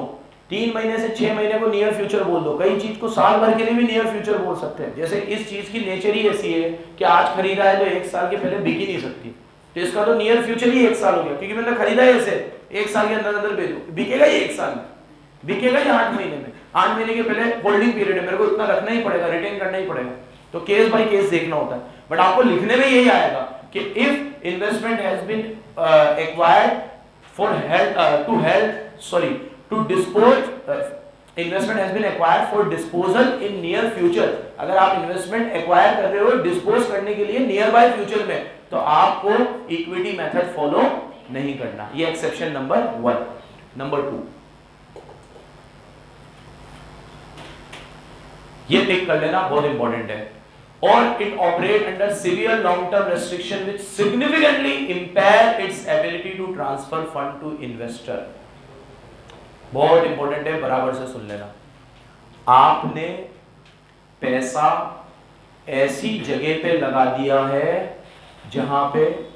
[SPEAKER 1] 3 महीने से 6 महीने को नियर फ्यूचर बोल दो, कई चीज को साल भर के लिए भी नियर फ्यूचर बोल सकते हैं। जैसे इस चीज की नेचर ही ऐसी है कि आज खरीदा है तो 1 साल के पहले बिक ही नहीं सकती, तो इसका तो नियर फ्यूचर ही 1 साल हो गया, क्योंकि मैंने खरीदा है ऐसे 1 साल के अंदर अंदर बेचो, बिकेगा ही 1 साल में, बिकेगा ही 8 महीने में। 8 महीने के पहले होल्डिंग पीरियड है, मेरे को इतना रखना ही पड़ेगा, रिटेन करना ही पड़ेगा। तो केस बाय केस देखना होता है, बट आपको लिखने में यही आएगा कि if investment has been acquired for to dispose, investment has been acquired for disposal in near future. अगर आप इन्वेस्टमेंट एक्वायर कर रहे हो डिस्पोज करने के लिए नियर बाय फ्यूचर में, तो आपको इक्विटी मेथड फॉलो नहीं करना। ये एक्सेप्शन नंबर 1। नंबर 2, ये टिक कर लेना, बहुत इंपॉर्टेंट है। और it operate under severe long term restriction which significantly impair its ability to transfer fund to investor. बहुत इंपॉर्टेंट है, बराबर से सुन लेना। आपने पैसा ऐसी जगह पे लगा दिया है जहां पे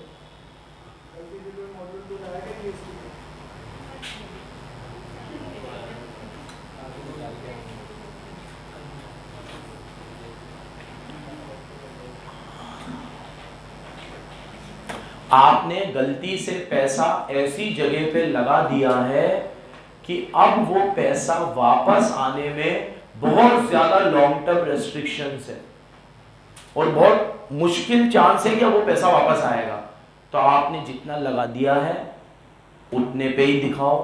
[SPEAKER 1] आपने गलती से पैसा ऐसी जगह पे लगा दिया है कि अब वो पैसा वापस आने में बहुत ज्यादा लॉन्ग टर्म रेस्ट्रिक्शंस है और बहुत मुश्किल चांस है कि वो पैसा वापस आएगा। तो आपने जितना लगा दिया है उतने पे ही दिखाओ,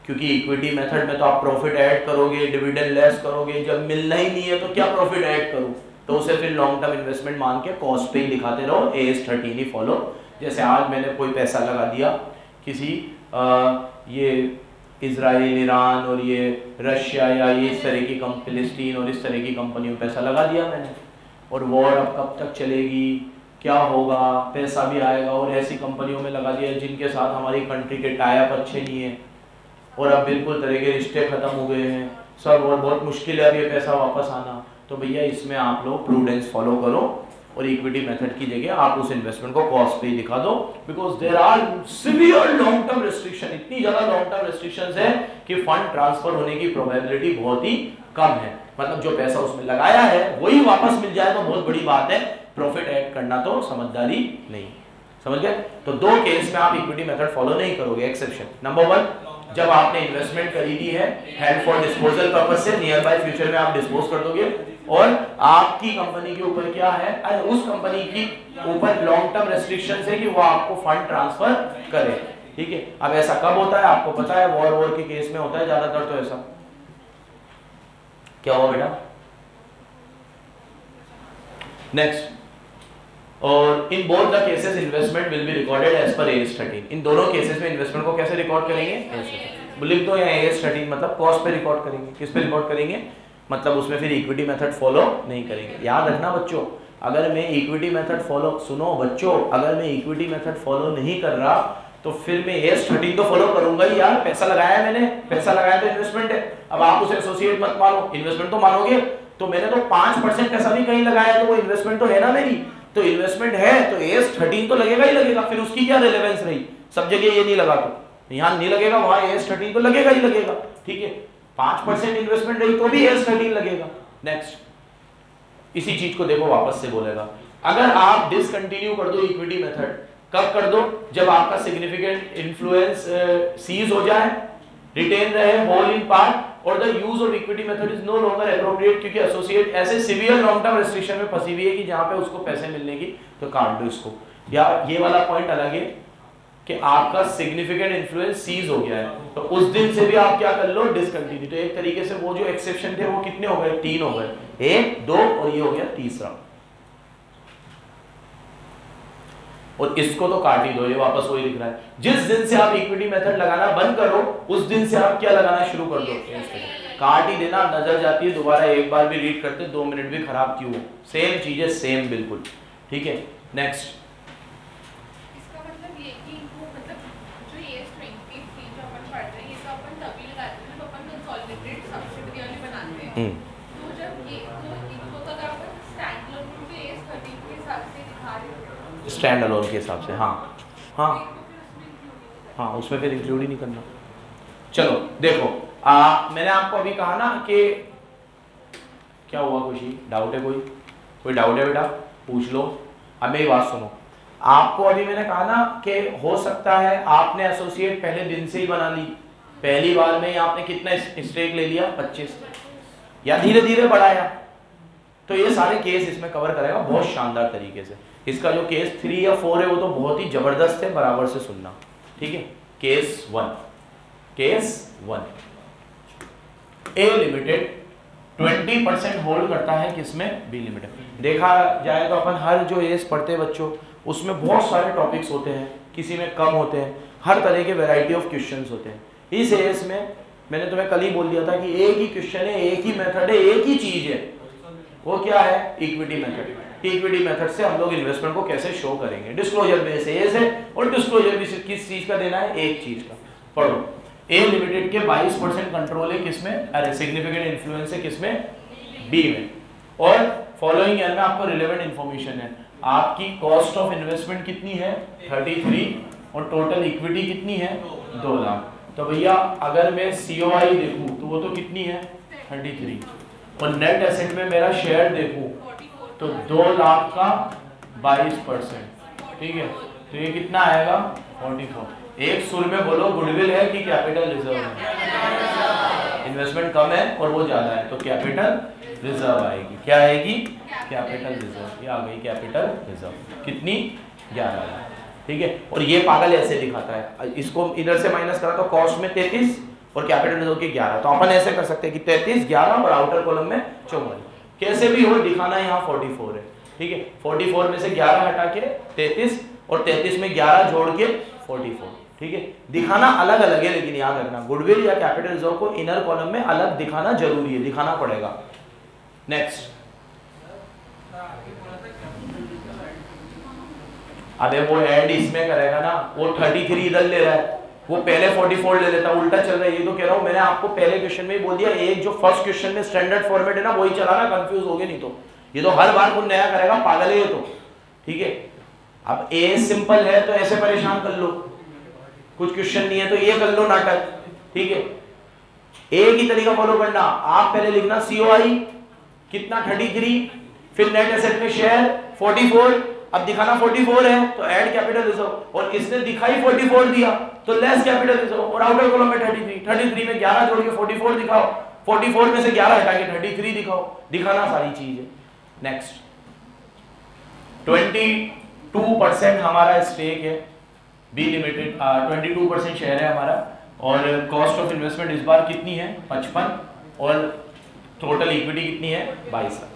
[SPEAKER 1] क्योंकि इक्विटी मेथड में तो आप प्रॉफिट ऐड करोगे, डिविडेंड लेस करोगे, जब मिलना ही नहीं है तो क्या प्रॉफिट ऐड करूं, तो उसे फिर लॉन्ग टर्म इन्वेस्टमेंट मान के कॉस्ट पे ही दिखाते रहो, AS 13 ही फॉलो। जैसे आज मैंने कोई पैसा लगा दिया किसी ये इजराइल, ईरान और ये रशिया या ये इस तरह की फिलिस्तीन और इस तरह की कंपनियों में पैसा लगा दिया मैंने, और वॉर अब कब तक चलेगी, क्या होगा, पैसा भी आएगा, और ऐसी कंपनियों में लगा दिया जिनके साथ हमारी कंट्री के टाई अप अच्छे नहीं है और अब बिल्कुल तरह के रिश्ते खत्म हो गए हैं सब, और बहुत मुश्किल है अब ये पैसा वापस आना। तो भैया इसमें आप लोग प्रूडेंस फॉलो करो और इक्विटी मेथड की जगह आप उस इन्वेस्टमेंट को कॉस्ट पे ही दिखा दो, because there are severe long term restriction. इतनी ज्यादा लॉन्ग टर्म रेस्ट्रिक्शंस है कि फंड ट्रांसफर होने की प्रोबेबिलिटी बहुत ही कम है। मतलब जो पैसा उसमें लगाया है वही वापस मिल जाए तो बहुत बड़ी बात है, प्रॉफिट ऐड करना तो समझदारी नहीं। समझ गए? तो 2 केस में आप इक्विटी मेथड फॉलो नहीं करोगे। एक्सेप्शन नंबर 1, जब आपने इन्वेस्टमेंट खरीदी है हेल्ड फॉर डिस्पोजल पर्पस से, नियर बाय फ्यूचर में आप डिस्पोज कर दोगे, और आपकी कंपनी के ऊपर क्या है, उस कंपनी की ऊपर लॉन्ग टर्म रेस्ट्रिक्शंस है कि वो आपको फंड ट्रांसफर करे। ठीक है, अब ऐसा कब होता है आपको पता है, वॉर के केस में होता है ज्यादातर। तो ऐसा क्या हुआ बेटा? नेक्स्ट, और in both the cases investment will be recorded as per AS 13। इन दोनों केसेस में इन्वेस्टमेंट को कैसे रिकॉर्ड करेंगे? लिख दो यहाँ AS 13, मतलब कॉस्ट पे रिकॉर्ड करेंगे। किस पे रिकॉर्ड करेंगे? मतलब उसमें फिर इक्विटी मेथड फॉलो नहीं करेंगे। याद रखना बच्चों, अगर मैं इक्विटी मेथड फॉलो, सुनो बच्चों, अगर मैं इक्विटी मेथड फॉलो नहीं कर रहा तो फिर मैं AS 13 तो फॉलो करूंगा ही यार। पैसा लगाया है मैंने, पैसा लगाया तो इन्वेस्टमेंट है। अब आप उसे एसोसिएट मत मानो, इन्वेस्टमेंट तो मानोगे। तो मैंने तो 5% पैसा भी कहीं लगाया है तो वो इन्वेस्टमेंट तो है ना मेरी। तो इन्वेस्टमेंट है तो AS 13 तो लगेगा ही लगेगा। फिर उसकी क्या रिलेवेंस रही? सब जगह ये नहीं लगा तो यहाँ नहीं लगेगा, वहां AS 13 तो लगेगा ही लगेगा। ठीक है, 5% इन्वेस्टमेंट रही तो भी AS 13 लगेगा। नेक्स्ट, इसी चीज को देखो वापस से बोलेगा, अगर आप डिसकंटिन्यू कर दो इक्विटी मेथड, कब कर दो? जब आपका सिग्निफिकेंट इन्फ्लुएंस सीज हो जाए, रिटेन रहे होल इन पार्ट, और the use of equity method is no longer appropriate, क्योंकि एसोसिएट ऐसे सिवियर लॉन्ग टर्म रेस्ट्रिक्शन में फंसी हुई है कि जहां पे उसको पैसे मिलने की, तो काट दो इसको। या ये वाला पॉइंट अलग है कि आपका सिग्निफिकेंट इन्फ्लुएंस सीज हो गया है, तो उस दिन से भी आप क्या कर लो? डिसकंटिन्यू। तो एक तरीके से वो जो एक्सेप्शन थे वो कितने हो गए? 3 हो गए, 1, 2 और ये हो गया तीसरा। और इसको तो काट ही दो, ये वापस वही लिख रहा है। जिस दिन से आप इक्विटी मेथड लगाना बंद करो उस दिन से आप क्या लगाना शुरू कर दो? काट ही देना, नजर जाती है। दोबारा एक बार भी रीड करते 2 मिनट भी खराब क्यों हो, सेम चीजें सेम बिल्कुल। ठीक है, नेक्स्ट।
[SPEAKER 3] इसका मतलब ये कि वो मतलब जो AS 23 जो अपन पढ़ रहे हैं ये तो अपन तभी लगाते हैं जब अपन कंसोलिडेटेड सब्सिडियरी बनाते हैं। तो जब ये तो इनको तो अगर अपन स्टैंड अलोन पे AS 13 के हिसाब से दिखा रहे हो,
[SPEAKER 1] स्टैंड अलोन के हिसाब से, हाँ हाँ हाँ, उसमें फिर इंक्लूड ही नहीं करना। चलो देखो, मैंने आपको अभी कहा ना कि क्या हुआ, खुशी डाउट है? कोई डाउट है बेटा? पूछ लो। अब मेरी बात सुनो, आपको अभी मैंने कहा ना कि हो सकता है आपने एसोसिएट पहले दिन से ही बना ली, पहली बार में ही आपने कितना स्टेक ले लिया? 25, या धीरे धीरे बढ़ाया। तो ये सारे केस इसमें कवर करेगा बहुत शानदार तरीके से। इसका जो केस 3 या 4 है वो तो बहुत ही जबरदस्त है, बराबर से सुनना, ठीक है। केस 1 ए लिमिटेड 20% होल्ड करता है किसमें, बी लिमिटेड। देखा जाए तो अपन हर जो एस पढ़ते हैं बच्चों उसमें बहुत सारे टॉपिक्स होते हैं, किसी में कम होते हैं, हर तरह के वैरायटी ऑफ क्वेश्चंस होते हैं। इस एस में मैंने तुम्हें कल ही बोल दिया था कि एक ही क्वेश्चन है, एक ही मेथड है, एक ही चीज है, वो क्या है, इक्विटी मेथड। इक्विटी मेथड से हम लोग इन्वेस्टमेंट को कैसे शो करेंगे। डिस्क्लोजर बेस एस है और डिस्क्लोजर भी किस चीज का देना है, एक चीज का। पढ़ो, ए लिमिटेड के 22% कंट्रोल है किसमें, अरे सिग्निफिकेंट इन्फ्लुएंस है किसमें, बी में। और फॉलोइंग ईयर में आपको रिलेवेंट इंफॉर्मेशन है, आपकी कॉस्ट ऑफ इन्वेस्टमेंट कितनी है 33 और टोटल इक्विटी कितनी है 2 लाख। तो भैया अगर मैं COI देखूं तो वो तो कितनी है 33 और नेट एसेट में मेरा शेयर देखूं तो 2 लाख का 22%, ठीक है। तो ये कितना आएगा 44। एक सुर में बोलो, गुडविल है कि कैपिटल रिजर्व है। इन्वेस्टमेंट कम है और वो ज्यादा है तो कैपिटल रिजर्व आएगी। क्या आएगी, कैपिटल रिजर्व। ये आ गई कैपिटल रिजर्व, कितनी 11 लाख, ठीक है। और ये पागल ऐसे दिखाता है, इसको इधर से माइनस करा तो कॉस्ट में 33 और कैपिटल रिजर्व के 11। तो अपन ऐसे कर सकते हैं कि 33 11 और आउटर कॉलम में 44। कैसे भी हो दिखाना यहाँ 44 है, ठीक है। 44 में से 11 हटा के 33 और 33 में 11 जोड़ के 44, ठीक है। दिखाना अलग अलग है, लेकिन याद रखना गुडविल या कैपिटल रिजर्व को इनर कॉलम में अलग दिखाना जरूरी है, दिखाना पड़ेगा। नेक्स्ट, अबे वो ऐड इसमें करेगा ना, वो 33 इधर ले रहा है, वो पहले 44 ले लेता, उल्टा चल रहा है। ये तो कह रहा हूं मैंने आपको पहले क्वेश्चन में ही बोल दिया, एक जो फर्स्ट क्वेश्चन में स्टैंडर्ड फॉर्मेट है ना वही चलाना, कंफ्यूज होगे नहीं तो। ये तो हर बार कुछ नया करेगा, पागल है ये तो, ठीक है। अब ए सिंपल है तो ऐसे परेशान कर लो, कुछ क्वेश्चन नहीं है तो ये कर लो नाटक, ठीक है। एक ही तरीका फॉलो करना, आप पहले लिखना COI कितना 33, फिर नेट एसेट में शेयर 44, अब दिखाना 44 है तो ऐड कैपिटल रिजर्व, और इसने दिखाई 44 दिया तो लेस कैपिटल रिजर्व, और आउटर कॉलम में 33 में 11 जोड़ के 44 दिखाओ, 44 में से 11 हटा के 33 दिखाओ, दिखाना सारी चीज है। नेक्स्ट, 22% हमारा स्टेक है बी लिमिटेड, 22% शेयर है हमारा, और कॉस्ट ऑफ इन्वेस्टमेंट इस बार कितनी है 55 और टोटल इक्विटी कितनी है 22 लाख।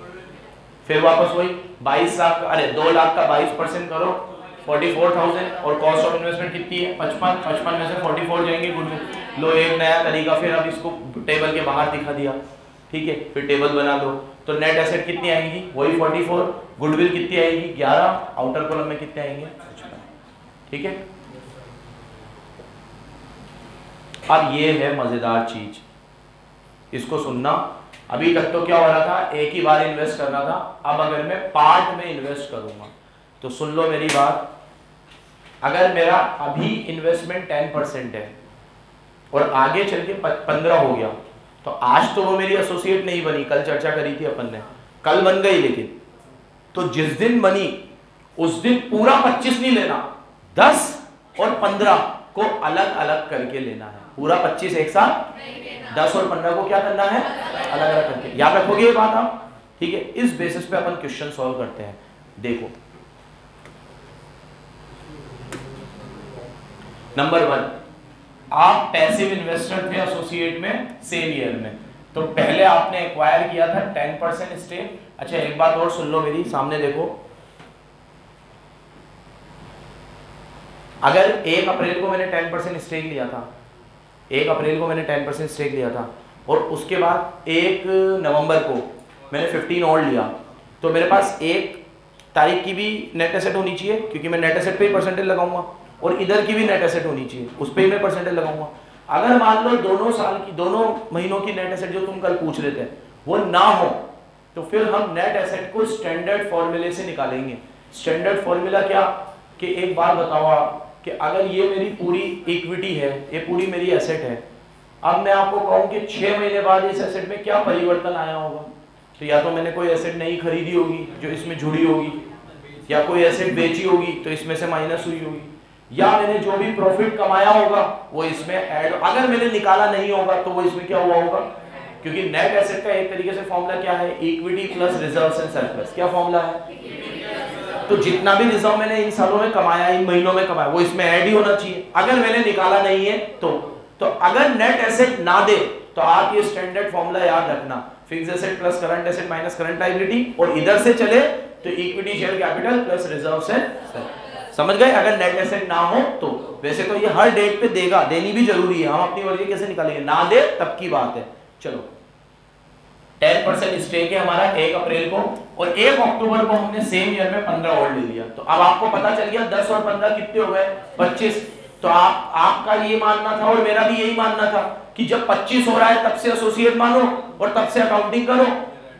[SPEAKER 1] फिर वापस वही 22 लाख, अरे 2 लाख का 22% करो 44,000 और कॉस्ट ऑफ इन्वेस्टमेंट कितनी है 55 में से 44 जाएंगे गुडविल। लो एक नया तरीका, फिर अब इसको टेबल के बाहर दिखा दिया, ठीक है। फिर टेबल बना दो तो नेट एसेट कितनी आएगी वही 44, गुडविल कितनी आएगी 11, आउटर कॉलम में कितने आएंगे 55, ठीक है। अब ये है मजेदार चीज, इसको सुनना। अभी तक तो क्या हो रहा था, एक ही बार इन्वेस्ट करना था, अब अगर मैं पार्ट में इन्वेस्ट करूंगा तो सुन लो मेरी बात। अगर मेरा अभी इन्वेस्टमेंट 10% है और आगे चल के 15 हो गया, तो आज तो वो मेरी एसोसिएट नहीं बनी, कल चर्चा करी थी अपन ने, कल बन गई, लेकिन तो जिस दिन बनी उस दिन पूरा 25 नहीं लेना, 10 और 15 को अलग अलग करके लेना है। पूरा 25 एक साथ, 10 और 15 को क्या करना है अलग अलग करके। याद रखोगे ये बात आप, ठीक है। इस बेसिस पे अपन क्वेश्चन सॉल्व करते हैं। देखो, नंबर 1, आप पैसिव इन्वेस्टर थे एसोसिएट में सेम ईयर में, तो पहले आपने एक्वायर किया था 10% स्टेक। अच्छा एक बात और सुन लो मेरी, सामने देखो, अगर 1 अप्रैल को मैंने 10% स्टेक लिया था, 1 अप्रैल को मैंने 10% स्टेक लिया था और उसके बाद 1 नवंबर को मैंने 15 और लिया, तो मेरे पास 1 तारीख की भी नेट एसेट होनी चाहिए, क्योंकि मैं नेट एसेट पे ही परसेंटेज लगाऊंगा, और इधर की भी नेट एसेट होनी चाहिए, उस पर ही मैं परसेंटेज लगाऊंगा। अगर मान लो दोनों साल की, दोनों महीनों की नेट एसेट जो तुम कल पूछ रहे थे वो ना हो, तो फिर हम नेट एसेट को स्टैंडर्ड फॉर्मूले से निकालेंगे। स्टैंडर्ड फॉर्मूला क्या, कि एक बार बताओ आप कि अगर ये मेरी पूरी इक्विटी है, ये पूरी मेरी एसेट है, अब मैं आपको कहूं कि 6 महीने बाद इस एसेट में क्या परिवर्तन आया होगा, तो या तो मैंने कोई एसेट नहीं खरीदी होगी जो इसमें जुड़ी होगी, या कोई एसेट बेची होगी तो इसमें से माइनस हुई होगी, या मैंने जो भी प्रॉफिट कमाया होगा वो इसमें ऐड, अगर मैंने निकाला नहीं होगा तो वो इसमें क्या हुआ होगा क्योंकि नेट एसेट का एक तरीके से फॉर्मूला क्या है, equity plus reserves and surplus. क्या फॉर्मूला है? तो जितना भी रिजर्व मैंने इन सालों में कमाया, इन महीनों में कमाया, वो इसमें ऐड ही होना चाहिए। अगर मैंने निकाला नहीं है तो अगर नेट एसेट ना दे तो आप ये स्टैंडर्ड फॉर्मूला याद रखना, fixed asset plus current asset minus current liability, और इधर से चले तो equity share capital plus reserves and, समझ गए? अगर नेट एसेट ना हो तो, वैसे तो ये हर डेट पे देगा, देनी भी जरूरी है, हम अपनी मर्जी कैसे निकालेंगे, ना दे तब की बात है। चलो 10% स्टेक है हमारा 1 अप्रैल को, और 1 अक्टूबर को हमने सेम ईयर में 15 और ले लिया। तो अब आपको पता चल गया 10 और 15 कितने हो गए, 25। तो आपका ये मानना था और मेरा भी यही मानना था कि जब 25 हो रहा है तब से एसोसिएट मानो और तब से अकाउंटिंग करो,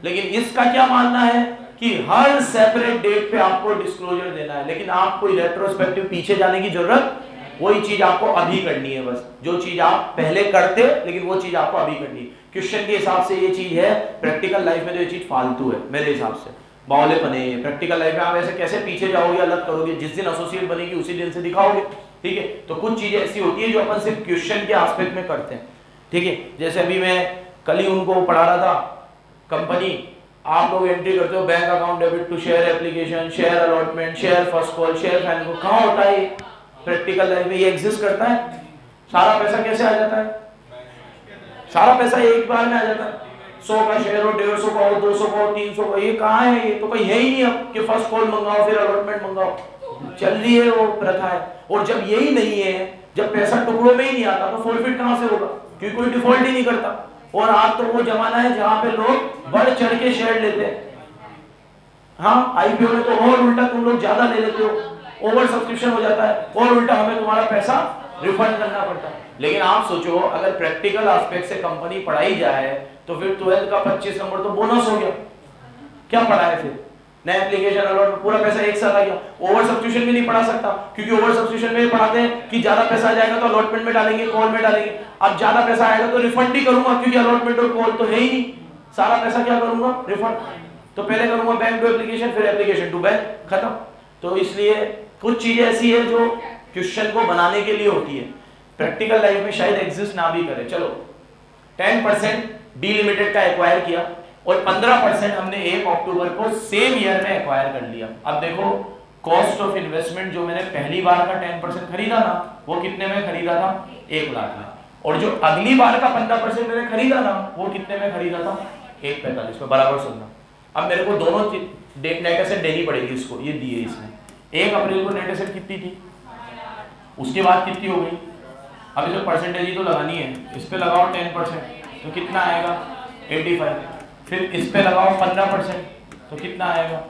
[SPEAKER 1] लेकिन इसका क्या मानना है कि हर सेपरेट डेट पे आपको डिस्क्लोजर देना है। लेकिन आप कोई रेट्रोस्पेक्टिव पीछे जाने की जरूरत, वही चीज आपको अभी करनी है, बस जो चीज आप पहले करते लेकिन वो चीज आपको अभी करनी है। क्वेश्चन के हिसाब से ये चीज है, प्रैक्टिकल लाइफ में तो ये चीज फालतू है मेरे हिसाब से, बावलेपन है। प्रैक्टिकल लाइफ में आप ऐसे कैसे पीछे जाओगे, अलग करोगे, जिस दिन एसोसिएट बनेगी उसी दिन से दिखाओगे, ठीक है? तो कुछ चीजें ऐसी होती है जो अपन सिर्फ क्वेश्चन के एस्पेक्ट में करते हैं, ठीक है? जैसे अभी मैं कल ही उनको पढ़ा रहा था, कंपनी आप लोग एंट्री करते हो bank account debit to share application, share allotment, share first call, share final, कहां होता है? प्रैक्टिकल लाइफ में ये एग्जिस्ट करता है? सारा पैसा कैसे आ जाता है? सारा पैसा एक बार में आ जाता है, 100 का शेयर हो, 150 का हो, 200 का हो, 300 का, ये कहाँ है? ये तो कहीं है ही नहीं अब कि फर्स्ट कॉल मंगाओ फिर अलॉटमेंट मंगाओ, चल रही है वो प्रथा है। और जब यही नहीं है, जब पैसा टुकड़ों में ही नहीं आता तो फॉरफिट कहां से होगा? क्योंकि कोई डिफॉल्ट ही नहीं करता। और आज तो वो जमाना है जहां पे लोग बढ़ चढ़ के शेयर लेते हैं। हाँ, आईपीओ में तो और उल्टा तुम लोग ज्यादा ले लेते हो, ओवर सब्सक्रिप्शन हो जाता है और उल्टा हमें तुम्हारा पैसा रिफंड करना पड़ता है। लेकिन आप सोचो अगर प्रैक्टिकल एस्पेक्ट से कंपनी पढ़ाई जाए तो फिर 12th का 25 नंबर तो बोनस हो गया। क्या पढ़ा है फिर? नया एप्लीकेशन अलॉट, पूरा पैसा एक साथ आ गया। ओवर सब्सक्रिप्शन भी नहीं पढ़ा सकता, क्योंकि ओवर सब्सक्रिप्शन में पढ़ाते हैं कि ज्यादा पैसा आ जाएगा तो अलॉटमेंट में डालेंगे, कॉल में डालेंगे। अब ज्यादा पैसा आएगा तो रिफंड ही करूंगा, क्योंकि अलॉटमेंट और कॉल तो है ही नहीं, सारा पैसा क्या करूंगा? रिफंड। तो पहले करूंगा बैंक टू एप्लीकेशन, फिर एप्लीकेशन टू बैंक, खत्म। तो इसलिए कुछ चीजें ऐसी है जो क्वेश्चन को बनाने के लिए होती है, प्रैक्टिकल लाइफ में शायद एग्जिस्ट ना भी करे। चलो 10% डी लिमिटेड का एक्वायर किया और 15% हमने 1 अक्टूबर को सेम ईयर में एक्वायर कर लिया। अब देखो कॉस्ट ऑफ इन्वेस्टमेंट जो मैंने पहली बार का 10% खरीदा ना, वो कितने में खरीदा था? 1 लाख में। और जो अगली बार का 15% मैंने खरीदा ना, वो कितने में खरीदा था? 1.45 में। बराबर सुनना। अब मेरे को दोनों नेट एसेट देनी पड़ेगी इसको, ये दिए इसने। 1 अप्रैल को नेट एसेट कितनी थी, उसके बाद कितनी हो गई? अब इसे परसेंटेज ही तो लगानी है, इस पे लगाओ 10%, तो कितना आएगा? 85। फिर इस पे लगाओ 15%, तो कितना आएगा?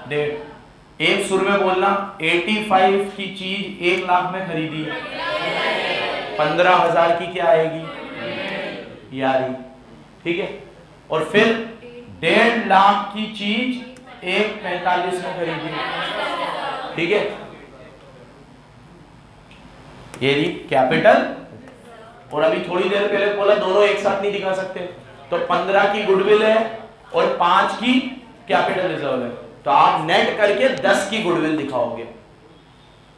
[SPEAKER 1] 1.5। एक सुर में बोलना, 85 की चीज 1 लाख में खरीदी, 15,000 की क्या आएगी? यारी, ठीक है? और फिर 1.5 लाख की चीज 1.45 में खरीदी, ठीक है? ये रही कैपिटल। और अभी थोड़ी देर पहले बोला दोनों एक साथ नहीं दिखा सकते, तो 15 की गुडविल है और 5 की कैपिटल रिजर्व है, तो आप नेट करके 10 की गुडविल दिखाओगे।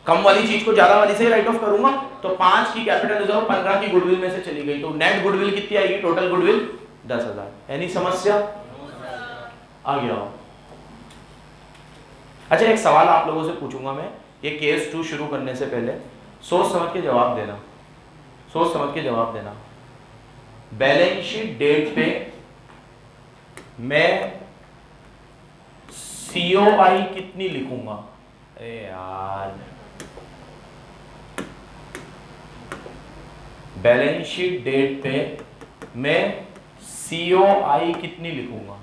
[SPEAKER 1] कम वाली चीज को ज्यादा वाली से राइट ऑफ करूंगा तो 5 की कैपिटल रिजर्व 15 की गुडविल में से चली गई, तो नेट गुडविल कितनी आएगी? Total goodwill 10,000। एनी समस्या? आ गया। अच्छा, एक सवाल आप लोगों से पूछूंगा मैं, ये केस 2 शुरू करने से पहले सोच समझ के जवाब देना, सोच समझ के जवाब देना। बैलेंस शीट डेट पे मैं COI कितनी लिखूंगा? अरे यार, बैलेंस शीट डेट पे मैं COI कितनी लिखूंगा?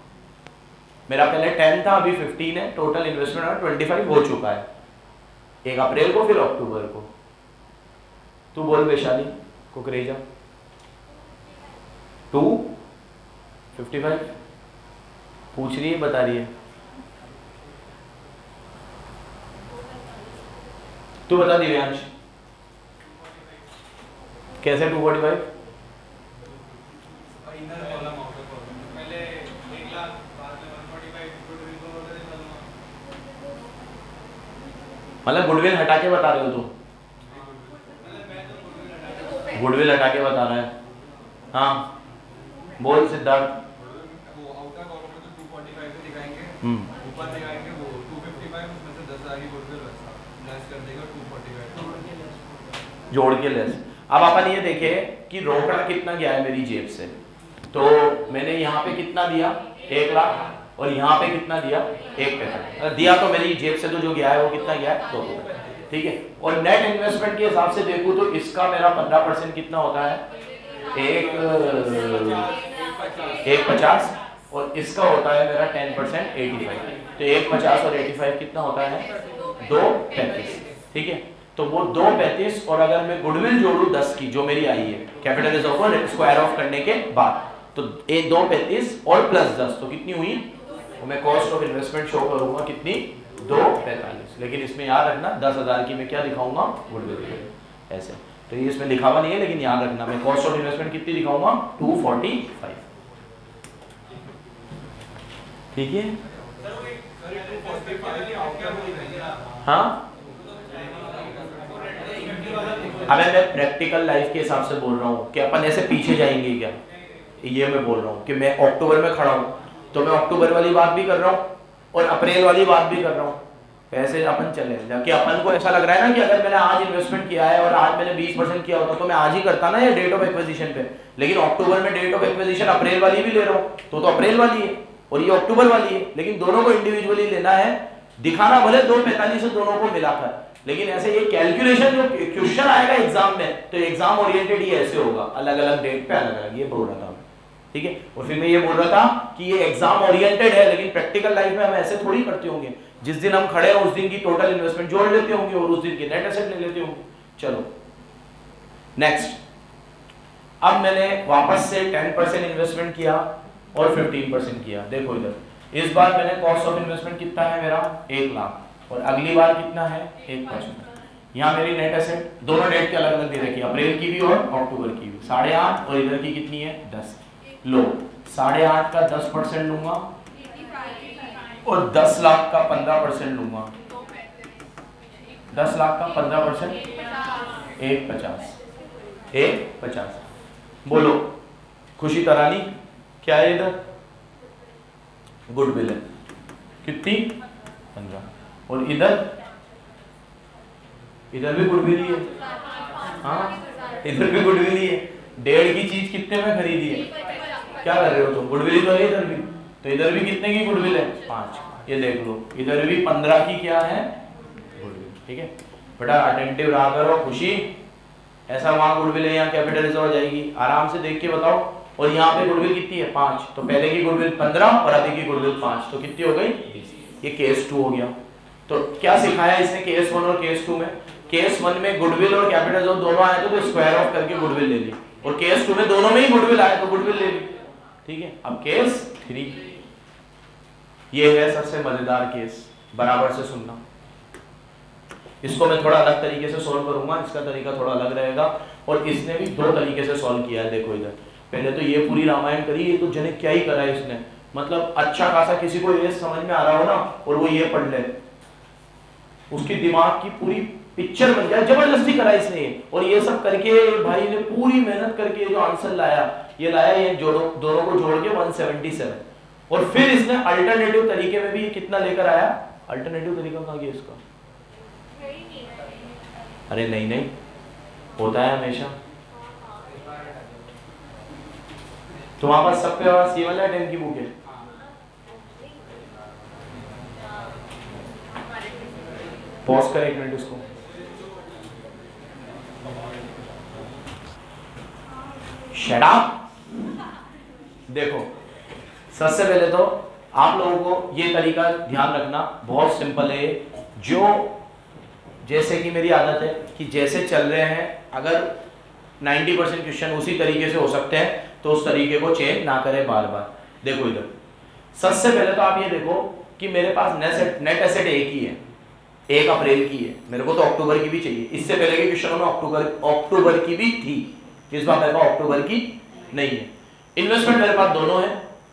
[SPEAKER 1] मेरा पहले 10 था, अभी 15 है, टोटल इन्वेस्टमेंट 25 हो चुका है 1 अप्रैल को, फिर अक्टूबर को। तू बोल वैशाली कुकरेजा, 255 पूछ रही है, बता रही है। तू बता दिव्यांश, कैसे 245? मतलब गुडविल हटा के बता रहे हो तू? गुडविल हटा के बता रहा है, हाँ। बोल सिद्धार्थ।
[SPEAKER 2] वो आउटर कॉलम में तो 245 से दिखाएंगे,
[SPEAKER 1] हम्म
[SPEAKER 2] ऊपर दिखाएंगे वो 255, उसमें से 10,000 की गुडविल लेस कर देगा 245
[SPEAKER 1] जोड़ के लेस। अब अपन ये देखे कि रोकड़ा कितना गया है मेरी जेब से, तो मैंने यहाँ पे कितना दिया 1 लाख और यहाँ पे कितना दिया 1 दिया, तो मेरी जेब से तो जो गया है वो कितना गया है 2, ठीक है। और नेट इन्वेस्टमेंट के हिसाब से देखूं तो इसका मेरा 15% कितना होता है 1.50 और इसका होता है मेरा 10% 85, तो 1.50 और 85 कितना होता है 2.35, ठीक है। तो वो 2.35 और अगर मैं गुडविल जोड़ू 10 की जो मेरी आई है कैपिटल रिजर्व को स्क्वायर ऑफ करने के बाद, तो 2.35 और प्लस 10 तो कितनी हुई, तो मैं कॉस्ट ऑफ इन्वेस्टमेंट शो करूंगा कितनी 2.45, लेकिन इसमें याद रखना 10,000 की मैं क्या दिखाऊंगा गुडविल ऐसे, तो ये इसमें लिखा हुआ नहीं है लेकिन याद रखना मैं कॉस्ट ऑफ इन्वेस्टमेंट कितनी दिखाऊंगा 245, ठीक है। हाँ अबे मैं प्रैक्टिकल लाइफ के हिसाब से बोल रहा हूँ कि अपन ऐसे पीछे जाएंगे क्या, ये मैं बोल रहा हूँ कि मैं अक्टूबर में खड़ा हूँ तो मैं अक्टूबर वाली बात भी कर रहा हूँ और अप्रैल वाली बात भी कर रहा हूँ, वैसे अपन चले कि अपन को ऐसा लग रहा है ना कि अगर मैंने आज इन्वेस्टमेंट किया है और आज मैंने 20% किया होता तो मैं आज ही करता ना ये डेट ऑफ एक्विजिशन पे, लेकिन अक्टूबर में डेट ऑफ एक्विजिशन अप्रैल वाली भी ले रहा हूँ तो अप्रैल वाली है और ये अक्टूबर वाली है, लेकिन दोनों को इंडिविजुअली लेना है, दिखाना भले 2.45 से दोनों को मिलाकर, लेकिन ऐसे ये कैलकुलेशन जो क्वेश्चन आएगा एग्जाम में तो एग्जाम ओरिएंटेड ही ऐसे होगा, अलग अलग डेट पे अलग अलग, ये बोल रहा था, ठीक है। और फिर मैं ये बोल रहा था कि ये एग्जाम ओरिएंटेड है लेकिन प्रैक्टिकल लाइफ में हम ऐसे थोड़ी करते होंगे, जिस दिन हम खड़े हैं उस दिन की टोटल इन्वेस्टमेंट जोड़ लेते होंगे और उस दिन की नेट एसेट ले लेते होंगे। चलो नेक्स्ट, अब मैंने वापस से 10% इन्वेस्टमेंट किया और 15% किया, देखो इधर इस बार मैंने कॉस्ट ऑफ इन्वेस्टमेंट कितना है मेरा 1 लाख और अगली बार कितना है 1%। यहाँ मेरी नेट एसेट दोनों डेट के अलग अलग दे रखी है, अप्रैल की भी और अक्टूबर की भी, 8.5 और इधर की कितनी है 10, लो 8.5 का 10% लूंगा और 10 लाख का 15% लूंगा, 10 लाख का 15% 1.50 बोलो खुशी तरानी क्या है इधर गुडविल है कितनी 15 और इधर भी गुडविल ही है, हाँ इधर भी गुडविल ही है, 1.5 की चीज कितने में खरीदी है, क्या कर रहे हो तुम, गुडविल ही तो है इधर भी, तो इधर भी कितने की गुडविल है 5, ये देख लो इधर भी 15 की क्या है गुडविल, ठीक है बेटा अटेंटिव रहा करो खुशी, ऐसा वहां गुडविल है यहाँ कैपिटल रिजर्व हो जाएगी, आराम से देख के बताओ, और यहाँ पे गुडविल कितनी है 5, तो पहले की गुडविल 15 और अभी की गुडविल 5, तो कितनी हो गई 20, ये केस 2 हो गया। तो क्या सिखाया इसने केस 1 और केस 2 में, केस 1 में गुडविल और कैपिटल रिजर्व दोनों आए तो स्क्वायर ऑफ करके गुडविल ले ली, और केस 2 में दोनों में ही गुडविल आए तो गुडविल ले ली, ठीक है। अब केस 3 ये है सबसे मजेदार केस, बराबर से सुनना, इसको मैं थोड़ा अलग तरीके से सॉल्व करूंगा, इसका तरीका थोड़ा अलग रहेगा, और इसने भी 2 तरीके से सॉल्व किया है। देखो इधर पहले तो ये पूरी रामायण करी, ये तो जने क्या ही करा है इसने, मतलब अच्छा खासा किसी को ये समझ में आ रहा हो ना और वो ये पढ़ ले, उसके दिमाग की पूरी पिक्चर बन जाए, जबरदस्ती करा इसने, और ये सब करके भाई ने पूरी मेहनत करके जो आंसर लाया, ये लाया ये दोनों को जोड़ के 177, और फिर इसने अल्टरनेटिव तरीके में भी कितना लेकर आया, अल्टरनेटिव तरीका कहाँ गया इसका, अरे नहीं होता है हमेशा, तुम्हारे पास सबके पास ये वाला 10 की बुक है, पॉज कर 1 मिनट इसको, शट अप। देखो सबसे पहले तो आप लोगों को ये तरीका ध्यान रखना बहुत सिंपल है, जो जैसे कि मेरी आदत है कि जैसे चल रहे हैं अगर 90% क्वेश्चन उसी तरीके से हो सकते हैं तो उस तरीके को चेंज ना करें बार बार। देखो इधर सबसे पहले तो आप ये देखो कि मेरे पास नेट एसेट एक ही है, 1 अप्रैल की है, मेरे को तो अक्टूबर की भी चाहिए, इससे पहले के क्वेश्चनों में अक्टूबर की भी थी, इस बार मेरे पास अक्टूबर की नहीं है। इन्वेस्टमेंट मेरे पास दोनों है,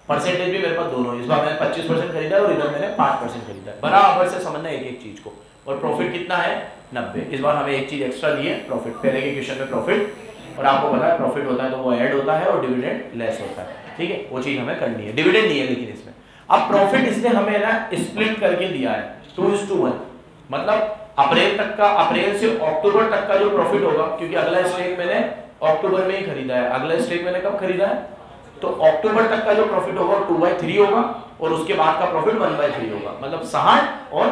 [SPEAKER 1] परसेंटेज भी मेरे पास दोनों है, इस बार मैंने 25% खरीदा और इधर मैंने 5% खरीदा है, बराबर से समझना एक चीज को, और प्रॉफिट कितना है 90, इस बार हमें एक चीज एक्स्ट्रा दी है प्रॉफिट, पहले के क्वेश्चन में प्रॉफिट, और आपको पता है प्रॉफिट होता है तो वो ऐड होता है और डिविडेंड लेस होता है, ठीक है, वो चीज हमें करनी है, डिविडेंड नहीं है लेकिन इसमें। अब प्रॉफिट इसने हमें ना स्प्लिट करके दिया है 2:1, मतलब अप्रैल तक का, अप्रैल से अक्टूबर तक का जो प्रॉफिट होगा, क्योंकि अगला स्टेक मैंने अक्टूबर में ही खरीदा है, अगला स्टेक मैंने कब खरीदा है, तो अक्टूबर तक का जो प्रॉफिट होगा 2/3 होगा और उसके बाद का प्रॉफिट 1/3 होगा, मतलब 60 और,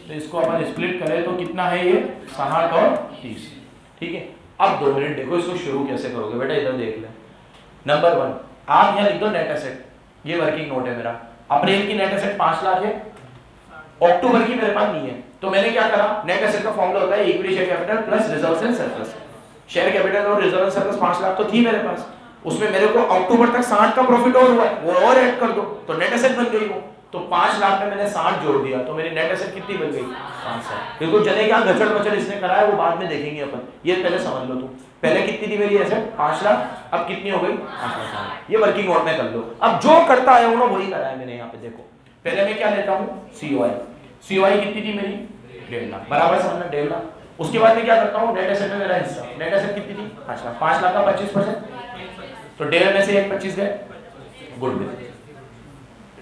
[SPEAKER 1] तो इसको अपन स्प्लिट करें तो कितना है ये 60 और 30, ठीक है। अब 2 मिनट देखो इसको शुरू कैसे करोगे बेटा, इधर देख ले। नंबर 1 आप यहाँ लिख दो नेट एसेट, ये वर्किंग नोट है मेरा, अप्रैल की नेट एसेट 5 लाख है, अक्टूबर की मेरे पास नहीं है, तो मैंने क्या करा, नेट एसेट का फॉर्मूला होता है equity share capital plus reserves and surplus. Share capital और रिजर्व एंड सरप्लस 5 लाख तो थी मेरे पास, उसमें मेरे को अक्टूबर तक 60 का प्रॉफिट और हुआ है, वो और ऐड कर दो तो नेट एसेट बन गई वो, तो 5 लाख में मैंने 60 जोड़ दिया तो मेरी नेट एसेट कितनी बन गई 500। देखो जने क्या गचड़ मचड़ इसने करा है वो बाद में देखेंगे अपन, ये पहले समझ लो तुम, पहले कितनी थी मेरी एसेट 5 लाख, अब कितनी हो गई 5 लाख, ये वर्किंग नोट में कर लो। अब जो करता है उन्होंने वही करा है मैंने यहाँ पे, देखो पहले मैं क्या लेता हूँ सीओआई कितनी थी मेरी 1.5 लाख, बराबर समझना 1.5 लाख। उसके बाद में क्या करता हूँ, नेट एसेट में मेरा हिस्सा, नेट एसेट कितनी थी 5 लाख, 5 लाख का 25%, तो 1.5 में से 1.25 गए गुडविल,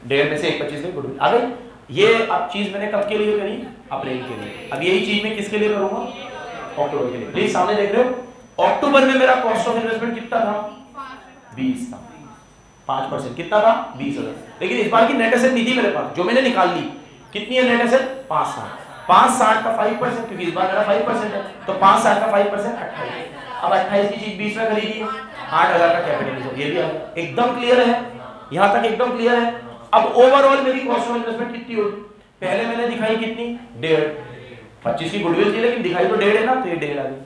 [SPEAKER 1] 1.5 में से 1.25 गए गुडविल आ गई। ये अब चीज मैंने कब के लिए करी, अप्रैल के लिए। अब यही चीज मैं किसके लिए करूंगा, अक्टूबर के लिए। प्लीज सामने देख रहे हो, अक्टूबर में मेरा कॉस्ट ऑफ इन्वेस्टमेंट कितना था 20 था, 5% कितना था 20,000, लेकिन इस बार की नेट एसेट नहीं थी मेरे पास, जो मैंने निकाल ली, कितनी है नेट एसेट 560 का 5%, क्योंकि इस बार मेरा 5% है, तो 560 का 5% 28। अब 28 की चीज 20 में खरीदी, 8,000 का कैपिटल, ये भी एकदम क्लियर है, यहां तक एकदम क्लियर है। अब ओवरऑल मेरी कॉस्ट ऑफ इन्वेस्टमेंट कितनी होगी, पहले मैंने दिखाई कितनी 1.5, 25 की गुडविल थी लेकिन दिखाई तो 1.5 है ना, तो ये 1.5 आ गई।